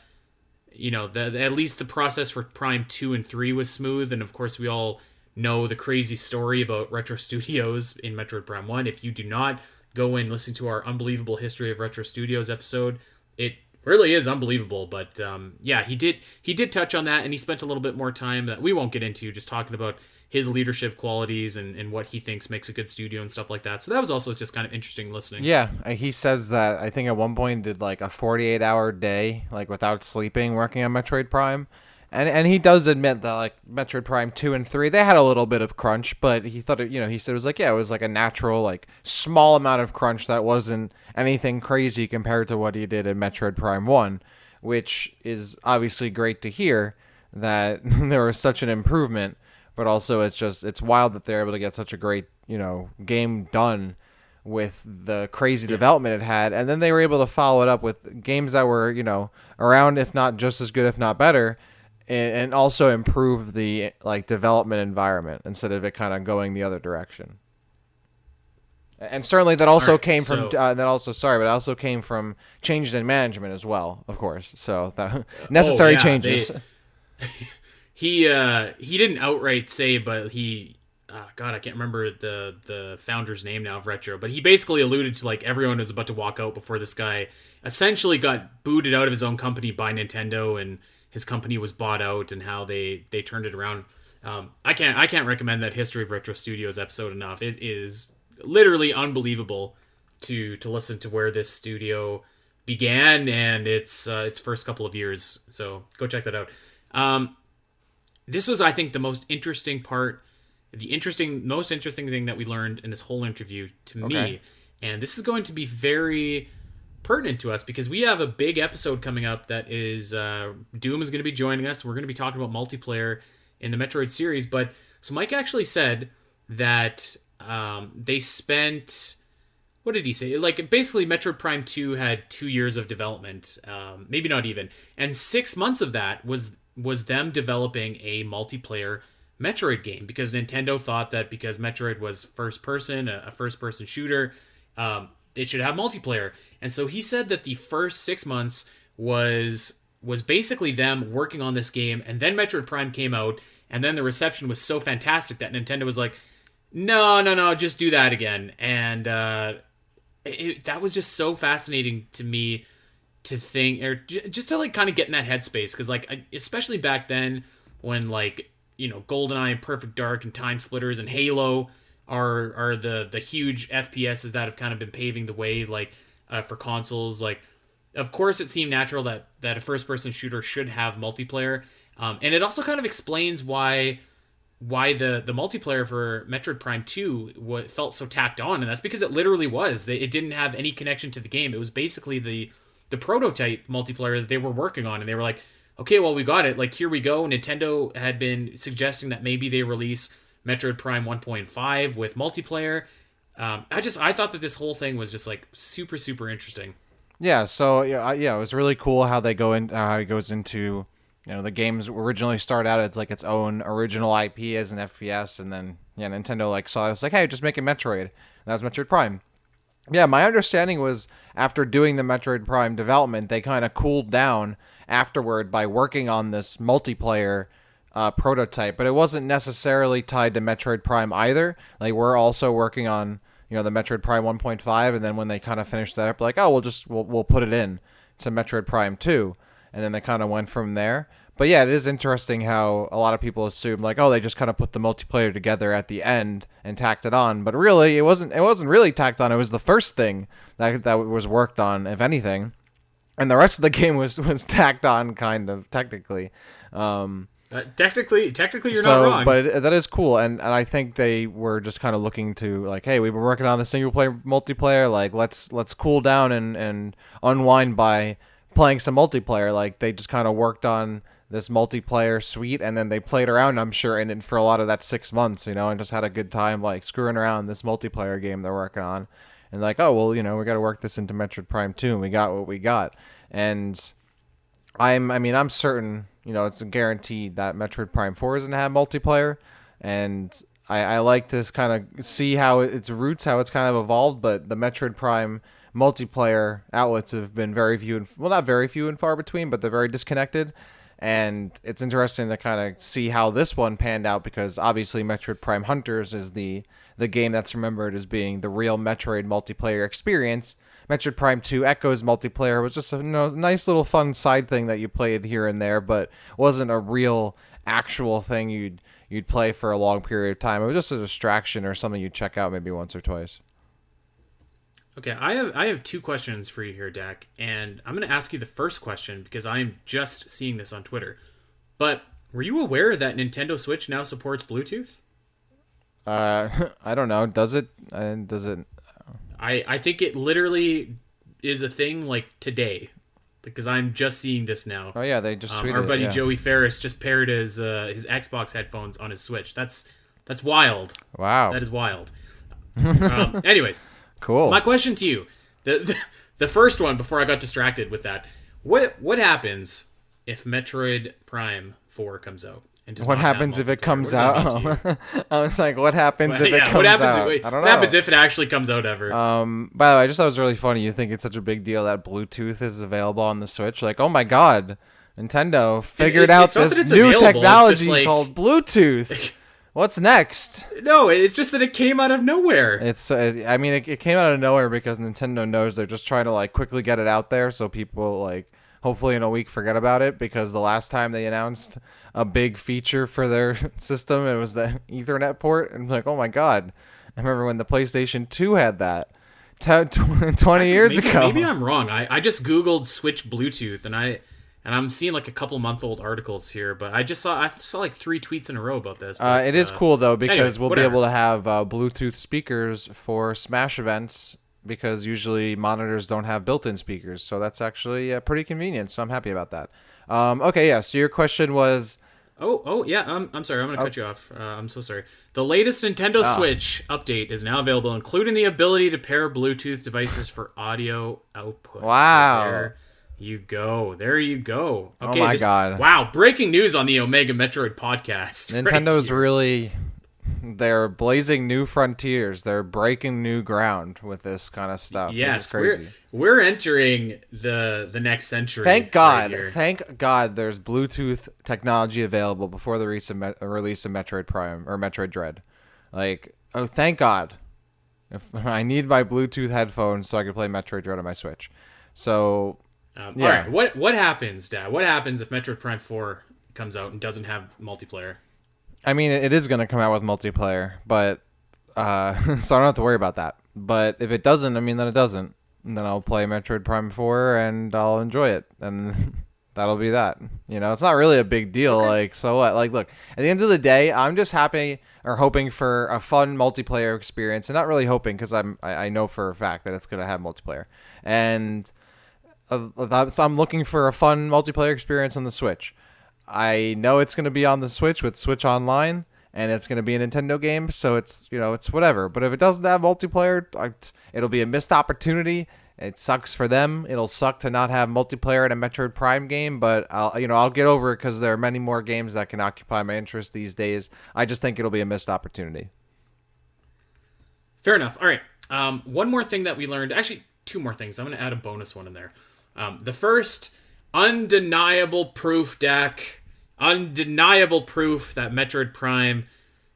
at least the process for Prime 2 and 3 was smooth. And of course, we all know the crazy story about Retro Studios in Metroid Prime 1. If you do not, go and listen to our Unbelievable History of Retro Studios episode. It really is unbelievable. But yeah, he did touch on that, and he spent a little bit more time that we won't get into, just talking about his leadership qualities and what he thinks makes a good studio and stuff like that. So that was also just kind of interesting listening. Yeah, he says that I think at one point did like a 48-hour day, like without sleeping, working on Metroid Prime. And he does admit that like Metroid Prime 2 and 3, they had a little bit of crunch, but he thought he said it was like, yeah, it was like a natural, like small amount of crunch that wasn't anything crazy compared to what he did in Metroid Prime 1, which is obviously great to hear that there was such an improvement. But also, it's wild that they're able to get such a great, game done with the crazy development it had. And then they were able to follow it up with games that were, around, if not just as good, if not better, and also improve the, like, development environment instead of it kind of going the other direction. And certainly that All also right, came from so but it also came from changes in management as well, of course. So that oh necessary yeah, changes. he didn't outright say, but he God, I can't remember the founder's name now of Retro, but he basically alluded to like everyone was about to walk out before this guy essentially got booted out of his own company by Nintendo, and his company was bought out, and how they turned it around. I can't recommend that History of Retro Studios episode enough. It is literally unbelievable to listen to where this studio began and its first couple of years. So go check that out. This was, I think, the most interesting part, most interesting thing that we learned in this whole interview to Okay. me. And this is going to be very pertinent to us because we have a big episode coming up that is Doom is going to be joining us. We're going to be talking about multiplayer in the Metroid series. But so Mike actually said that they spent, what did he say? Like basically, Metroid Prime 2 had 2 years of development, maybe not even, and 6 months of that was them developing a multiplayer Metroid game because Nintendo thought that because Metroid was first person, a first person shooter, it should have multiplayer. And so he said that the first 6 months was basically them working on this game, and then Metroid Prime came out, and then the reception was so fantastic that Nintendo was like, no, no, no, just do that again. And that was just so fascinating to me to think, or just to like kind of get in that headspace, because like especially back then when like GoldenEye and Perfect Dark and Time Splitters and Halo are the huge FPSs that have kind of been paving the way like for consoles. Like, of course, it seemed natural that a first person shooter should have multiplayer, and it also kind of explains why the multiplayer for Metroid Prime 2 felt so tacked on, and that's because it literally was. It didn't have any connection to the game. It was basically the prototype multiplayer that they were working on, and they were like, okay, well, we got it. Like, here we go. Nintendo had been suggesting that maybe they release Metroid Prime 1.5 with multiplayer. I thought that this whole thing was just like super, super interesting. Yeah, so yeah, it was really cool how they go in, how it goes into, the games originally start out as like its own original IP as an FPS, and then Nintendo like saw it, was like, hey, just make it Metroid. And that was Metroid Prime. Yeah, my understanding was after doing the Metroid Prime development, they kind of cooled down afterward by working on this multiplayer prototype, but it wasn't necessarily tied to Metroid Prime either. Like, we're also working on the Metroid Prime 1.5, and then when they kind of finished that up, like, oh, we'll put it in to Metroid Prime 2, and then they kind of went from there. But yeah, it is interesting how a lot of people assume like, oh, they just kind of put the multiplayer together at the end and tacked it on, but really it wasn't really tacked on. It was the first thing that was worked on, if anything, and the rest of the game was tacked on, kind of technically. Technically, you're not wrong. But that is cool, and I think they were just kind of looking to like, hey, we've been working on the single player multiplayer, like let's cool down and unwind by playing some multiplayer. Like, they just kind of worked on this multiplayer suite, and then they played around, I'm sure, in it for a lot of that 6 months, and just had a good time like screwing around this multiplayer game they're working on, and like, oh well, we got to work this into Metroid Prime 2, and we got what we got, and I'm certain, it's a guaranteed that Metroid Prime 4 is gonna have multiplayer, and I like to kind of see how its roots, how it's kind of evolved, but the Metroid Prime multiplayer outlets have been very few and, well, not very few and far between, but they're very disconnected. And it's interesting to kind of see how this one panned out, because obviously Metroid Prime Hunters is the game that's remembered as being the real Metroid multiplayer experience. Metroid Prime 2 Echoes multiplayer was just a nice little fun side thing that you played here and there, but wasn't a real actual thing you'd play for a long period of time. It was just a distraction or something you'd check out maybe once or twice. Okay, I have two questions for you here, Dak, and I'm going to ask you the first question because I'm just seeing this on Twitter. But were you aware that Nintendo Switch now supports Bluetooth? I don't know. Does it? Does it? I think it literally is a thing like today, because I'm just seeing this now. Oh yeah, they just tweeted our buddy it, yeah. Joey Ferris just paired his Xbox headphones on his Switch. That's wild. Wow. That is wild. Anyways. Cool. My question to you, the first one before I got distracted with that, what happens if Metroid Prime 4 comes out? and does What not have happens if it multiplayer. comes What does that mean out? to you? I was like, what happens if it Yeah, comes what happens? out? Wait, I don't what know. happens if it actually comes out ever? By the way, I just thought it was really funny. You think it's such a big deal that Bluetooth is available on the Switch? Like, oh my god, Nintendo figured out it's not that this it's new available, it's technology just like- called Bluetooth. What's next? No, it's just that it came out of nowhere. It's I mean it came out of nowhere because Nintendo knows they're just trying to like quickly get it out there so people like hopefully in a week forget about it, because the last time they announced a big feature for their system, it was the Ethernet port, and like, oh my god, I remember when the PlayStation 2 had that 20 years ago. Maybe I'm wrong. I just Googled Switch Bluetooth and I'm seeing like a couple month old articles here, but I saw like 3 tweets in a row about this. But, It is cool though, because anyways, we'll whatever. be able to have Bluetooth speakers for Smash events, because usually monitors don't have built-in speakers, so that's actually pretty convenient. So I'm happy about that. Okay, yeah. So your question was, Oh yeah. I'm sorry. I'm gonna cut you off. I'm so sorry. The latest Nintendo Switch update is now available, including the ability to pair Bluetooth devices for audio output. Wow. So there you go. There you go. Okay, my God. Wow. Breaking news on the Omega Metroid podcast. right Nintendo's here. really, they're blazing new frontiers. They're breaking new ground with this kind of stuff. Which is Yes, crazy. we're entering the next century. Thank God. right here. Thank God there's Bluetooth technology available before the release of Metroid Prime or Metroid Dread. Like, oh, thank God. If I need my Bluetooth headphones so I can play Metroid Dread on my Switch. So, yeah. All right. What happens, Dad? What happens if Metroid Prime 4 comes out and doesn't have multiplayer? I mean, it is going to come out with multiplayer, but so I don't have to worry about that. But if it doesn't, I mean, then it doesn't. And then I'll play Metroid Prime 4 and I'll enjoy it. And that'll be that. You know, it's not really a big deal. Okay. Like, so what? Like, look, at the end of the day, I'm just happy or hoping for a fun multiplayer experience. And not really hoping, because I know for a fact that it's going to have multiplayer. And so I'm looking for a fun multiplayer experience on the Switch. I know it's going to be on the Switch with Switch Online, and it's going to be a Nintendo game, so it's, you know, it's whatever. But if it doesn't have multiplayer, it'll be a missed opportunity. It sucks for them. It'll suck to not have multiplayer in a Metroid Prime game, but I'll get over it, because there are many more games that can occupy my interest these days. I just think it'll be a missed opportunity. Fair enough. All right. One more thing that we learned. Actually, 2 more things. I'm going to add a bonus one in there. The first, undeniable proof, Dak. Undeniable proof that Metroid Prime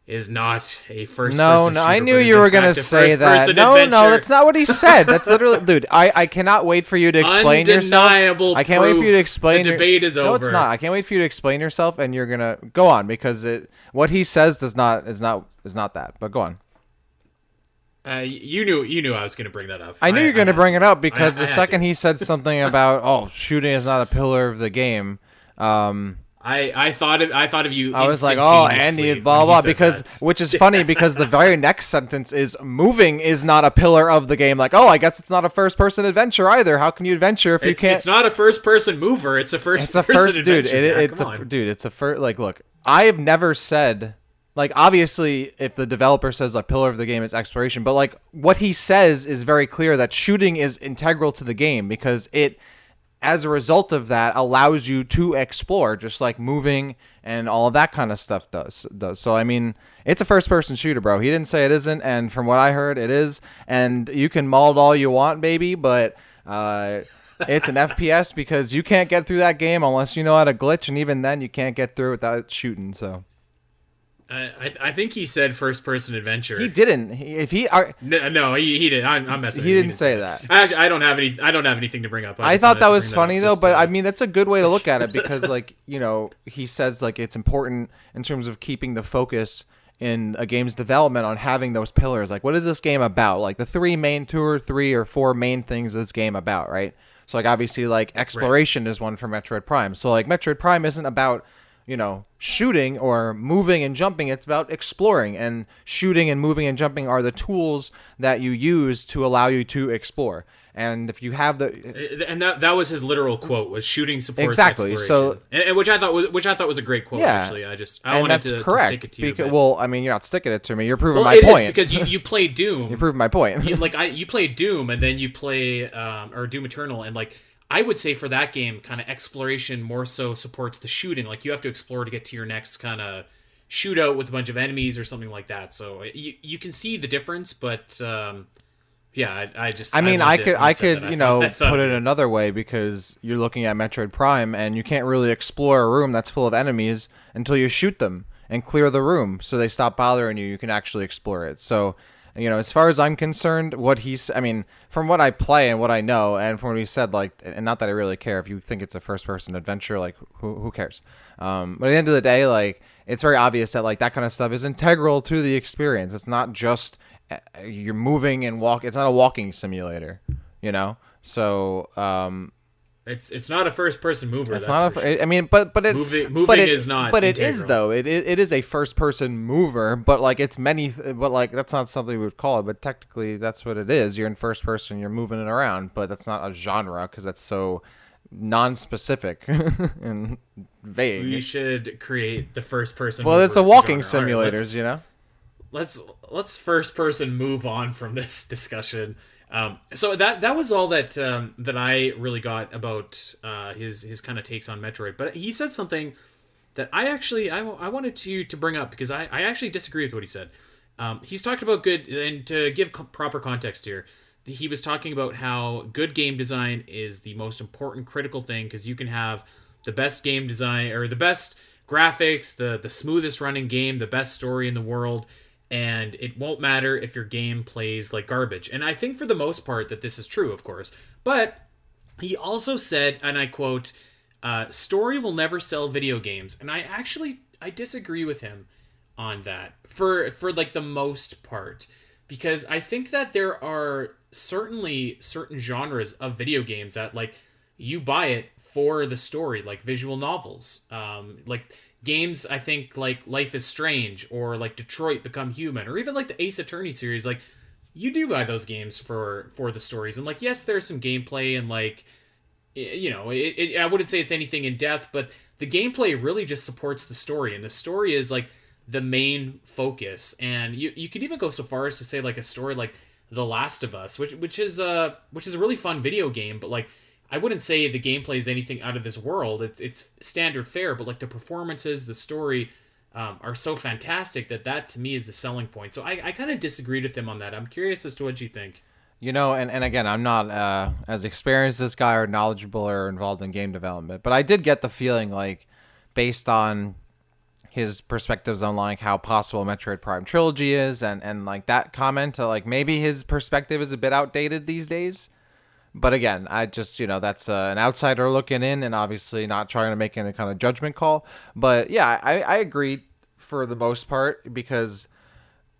is not a first-person No, shooter, I knew but is you in were gonna fact a say that. first-person No, adventure. that's not what he said. That's literally, dude. I cannot wait for you to explain yourself. Undeniable I can't wait for you to proof. explain. The debate is No, it's over. not. I can't wait for you to explain yourself, and you're gonna go on, because what he says is not that. But go on. You knew I was going to bring that up. I knew you were going to bring it up, because I the had second to. he said something about shooting is not a pillar of the game. I thought of you. I was like, oh, Andy instantaneously is blah when he blah, said because that. which is funny, because the very next sentence is moving is not a pillar of the game. Like, oh, I guess it's not a first person adventure either. How can you adventure if you can't? It's not a first person mover. It's a first. It's a first, dude. adventure. It's a first. Like, look, I have never said. Like, obviously, if the developer says a pillar of the game is exploration, but like what he says is very clear that shooting is integral to the game, because it, as a result of that, allows you to explore, just like moving and all of that kind of stuff does. So, I mean, it's a first-person shooter, bro. He didn't say it isn't, and from what I heard, it is. And you can maul it all you want, baby, but it's an FPS, because you can't get through that game unless you know how to glitch, and even then, you can't get through without shooting. So. I think he said first person adventure. He didn't. No, he didn't. I'm messing. He didn't say that. Actually, I don't have anything to bring up. I just thought wanted that to was bring funny up though, just but to- I mean that's a good way to look at it, because like, you know, he says like it's important in terms of keeping the focus in a game's development on having those pillars. Like, what is this game about? Like the 2 or 3 or 4 main things this game about, right? So like obviously like exploration is one for Metroid Prime. So like Metroid Prime isn't about, you know, shooting or moving and jumping. It's about exploring, and shooting and moving and jumping are the tools that you use to allow you to explore. And if you have and that was his literal quote, was shooting supports Exactly, exploration. so- and which I thought was a great quote. Yeah. Actually, I and wanted that's to correct. stick it to you. Because, but- well, I mean, you're not sticking it to me. You're proving well, my it is, point. because you play Doom. You're proving my point. you play Doom, and then you play or Doom Eternal, and like I would say for that game, kind of exploration more so supports the shooting. Like you have to explore to get to your next kind of shootout with a bunch of enemies or something like that. So you can see the difference, but yeah, I I mean, loved it when you I said could, that. I thought put of it you. another way because you're looking at Metroid Prime and you can't really explore a room that's full of enemies until you shoot them and clear the room so they stop bothering you. You can actually explore it. So, as far as I'm concerned, I mean, from what I play and what I know, and from what he said, like, and not that I really care if you think it's a first person adventure, like, who cares? But at the end of the day, like, it's very obvious that, like, that kind of stuff is integral to the experience. It's not just you're moving and walk. It's not a walking simulator, you know. So It's not a first person mover, it's that's not for sure. I mean, Moving is not but it is integral. though. It is a first person mover, but like it's many. But like that's not something we would call it. But technically, that's what it is. You're in first person. You're moving it around, but that's not a genre because that's so non-specific and We vague. should create the first person Well, it's a mover walking genre. All right, simulators, you know. let's first person move on from this discussion. So that was all that I really got about his kind of takes on Metroid. But he said something that I wanted to bring up because I actually disagree with what he said. He's talked about good, and to give proper context here, he was talking about how good game design is the most important critical thing because you can have the best game design or the best graphics, the smoothest running game, the best story in the world, and it won't matter if your game plays like garbage. And I think for the most part that this is true, of course. But he also said, and I quote, "Story will never sell video games," and I disagree with him on that for like the most part because I think that there are certainly certain genres of video games that like you buy it for the story, like visual novels, like games. I think like Life is Strange or like Detroit Become Human or even like the Ace Attorney series. Like you do buy those games for the stories and like yes, there's some gameplay and like I wouldn't say it's anything in depth, but the gameplay really just supports the story, and the story is like the main focus. And you could even go so far as to say like a story like The Last of Us, which is a really fun video game, but like I wouldn't say the gameplay is anything out of this world. It's standard fare, but like the performances, the story are so fantastic that to me is the selling point. So I kind of disagreed with him on that. I'm curious as to what you think. And again, I'm not as experienced as this guy or knowledgeable or involved in game development, but I did get the feeling like, based on his perspectives on like how possible Metroid Prime Trilogy is, and like that comment, like maybe his perspective is a bit outdated these days. But again, I just that's an outsider looking in, and obviously not trying to make any kind of judgment call. But yeah, I agree for the most part because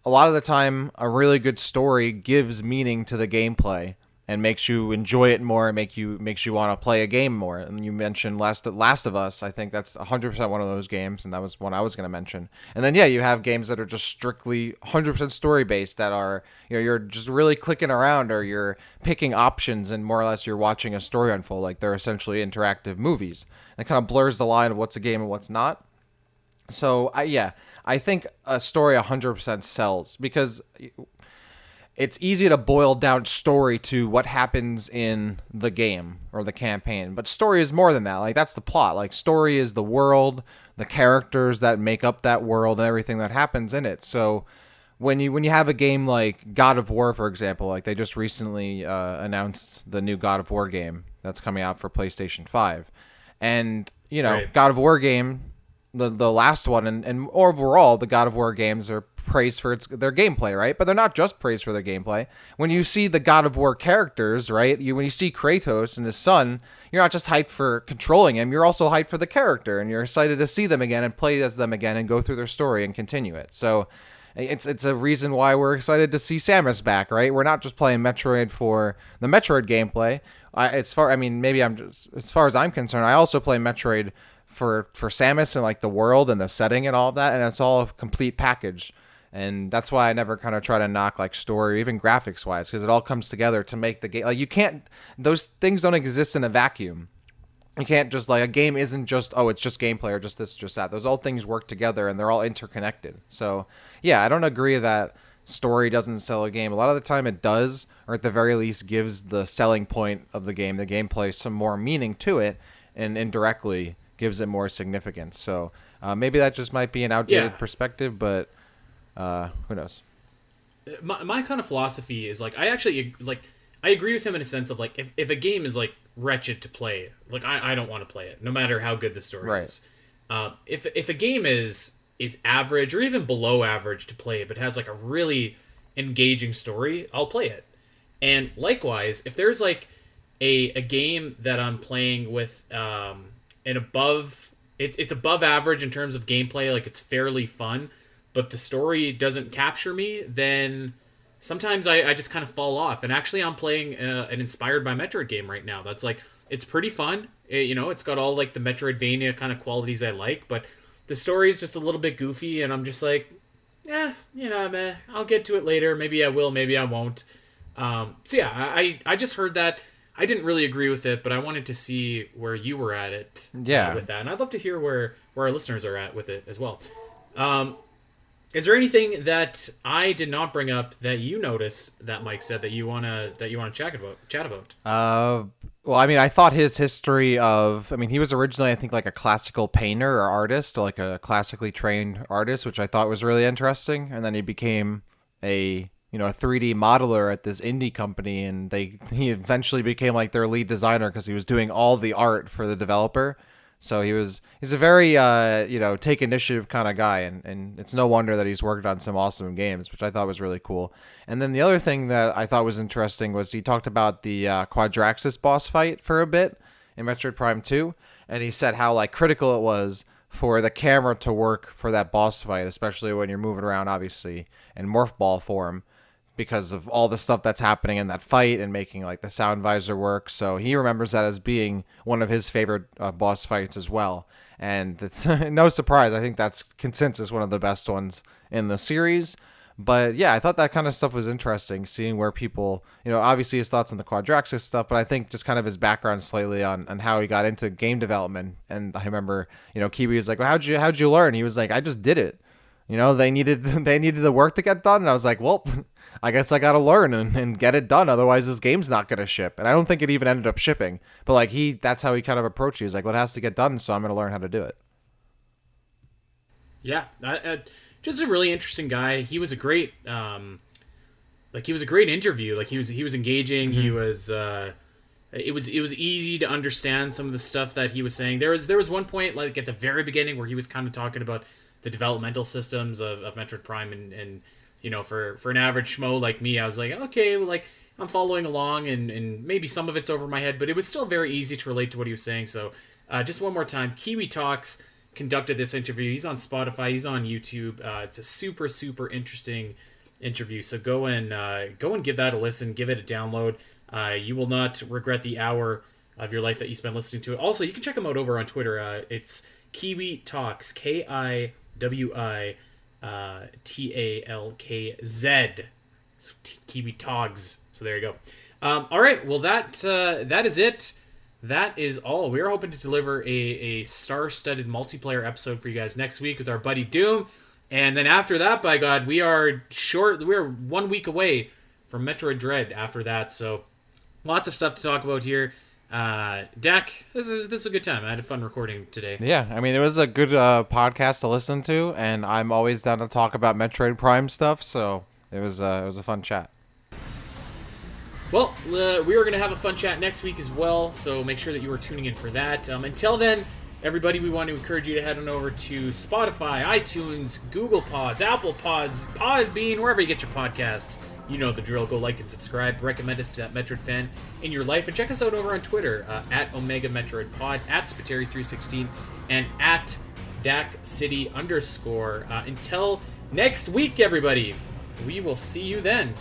a lot of the time, a really good story gives meaning to the gameplay and makes you enjoy it more, and makes you want to play a game more. And you mentioned Last of Us. I think that's 100% one of those games, and that was one I was going to mention. And then yeah, you have games that are just strictly 100% story based that are you're just really clicking around or you're picking options and more or less you're watching a story unfold. Like they're essentially interactive movies. And it kind of blurs the line of what's a game and what's not. So I think a story 100% sells because it's easy to boil down story to what happens in the game or the campaign, but story is more than that. Like that's the plot. Like story is the world, the characters that make up that world, and everything that happens in it. So when you have a game like God of War, for example, like they just recently announced the new God of War game that's coming out for PlayStation 5, and Right. God of War game, the last one, and overall the God of War games are praised for their gameplay, right? But they're not just praised for their gameplay. When you see the God of War characters, right? When you see Kratos and his son, you're not just hyped for controlling him, you're also hyped for the character, and you're excited to see them again and play as them again and go through their story and continue it. So it's a reason why we're excited to see Samus back, right? We're not just playing Metroid for the Metroid gameplay. Maybe I'm just, as far as I'm concerned, I also play Metroid for Samus and like the world and the setting and all of that, and it's all a complete package. And that's why I never kind of try to knock like story or even graphics wise, because it all comes together to make the game. Like you can't, those things don't exist in a vacuum. You can't just like a game isn't just it's just gameplay or just this just that. Those all things work together and they're all interconnected. So yeah, I don't agree that story doesn't sell a game. A lot of the time it does, or at the very least gives the selling point of the gameplay, some more meaning to it, and indirectly gives it more significance. So maybe that just might be an outdated Yeah. perspective, but who knows? My kind of philosophy is like, I actually like, I agree with him in a sense of like, if a game is like wretched to play, like I don't want to play it no matter how good the story Right. is. If a game is average or even below average to play but has like a really engaging story, I'll play it. And likewise, if there's like a game that I'm playing with an above, it's above average in terms of gameplay, like it's fairly fun, but the story doesn't capture me, then sometimes I just kind of fall off. And actually, I'm playing an Inspired by Metroid game right now. That's like, it's pretty fun. It's got all like the Metroidvania kind of qualities I like, but the story is just a little bit goofy, and I'm just like, yeah, meh, I'll get to it later. Maybe I will, maybe I won't. So yeah, I just heard that. I didn't really agree with it, but I wanted to see where you were at it Yeah. with that, and I'd love to hear where our listeners are at with it as well. Is there anything that I did not bring up that you noticed that Mike said that you wanna chat about? Well, I mean, I thought his history of, I mean, he was originally, I think, like a classical painter or artist, or like a classically trained artist, which I thought was really interesting. And then he became a 3D modeler at this indie company, and he eventually became like their lead designer because he was doing all the art for the developer. So he's a very take initiative kind of guy, and it's no wonder that he's worked on some awesome games, which I thought was really cool. And then the other thing that I thought was interesting was he talked about the Quadraxis boss fight for a bit in Metroid Prime 2, and he said how like critical it was for the camera to work for that boss fight, especially when you're moving around, obviously, in morph ball form, because of all the stuff that's happening in that fight and making like the sound visor work. So he remembers that as being one of his favorite boss fights as well. And it's no surprise. I think that's consensus one of the best ones in the series. But yeah, I thought that kind of stuff was interesting, seeing where people, obviously his thoughts on the Quadraxis stuff, but I think just kind of his background slightly on how he got into game development. And I remember, Kiwi was like, well, how'd you learn? He was like, I just did it. They needed the work to get done, and I was like, well, I guess I gotta learn and get it done. Otherwise, this game's not gonna ship. And I don't think it even ended up shipping. But like that's how he kind of approached it. He's like, well, it has to get done, so I'm gonna learn how to do it. Yeah, just a really interesting guy. He was a great, he was a great interview. Like he was engaging. Mm-hmm. He was. It was easy to understand some of the stuff that he was saying. There was one point like at the very beginning where he was kind of talking about the developmental systems of Metroid Prime, and for an average schmo like me, I was like, okay, well, like I'm following along, and maybe some of it's over my head, but it was still very easy to relate to what he was saying. So just one more time, Kiwi Talkz conducted this interview. He's on Spotify, he's on YouTube. It's a super interesting interview. So go and give that a listen, give it a download. You will not regret the hour of your life that you spent listening to it. Also, you can check him out over on Twitter. It's Kiwi Talkz, KIWI So Kiwi Talkz. So there you go. All right. Well, that is it. That is all. We are hoping to deliver a star-studded multiplayer episode for you guys next week with our buddy Doom, and then after that, by God, we are 1 week away from Metroid Dread. After that, so lots of stuff to talk about here. Dak, this is a good time. I had fun recording today. Yeah, I mean, it was a good podcast to listen to, and I'm always down to talk about Metroid Prime stuff. So it was a fun chat. Well, we are going to have a fun chat next week as well, so make sure that you are tuning in for that. Until then, everybody, we want to encourage you to head on over to Spotify, iTunes, Google Pods, Apple Pods, Podbean, wherever you get your podcasts. You know the drill. Go like and subscribe. Recommend us to that Metroid fan in your life. And check us out over on Twitter, at Omega Metroid Pod, at Spiteri316, and at DACCity_. Until next week, everybody. We will see you then.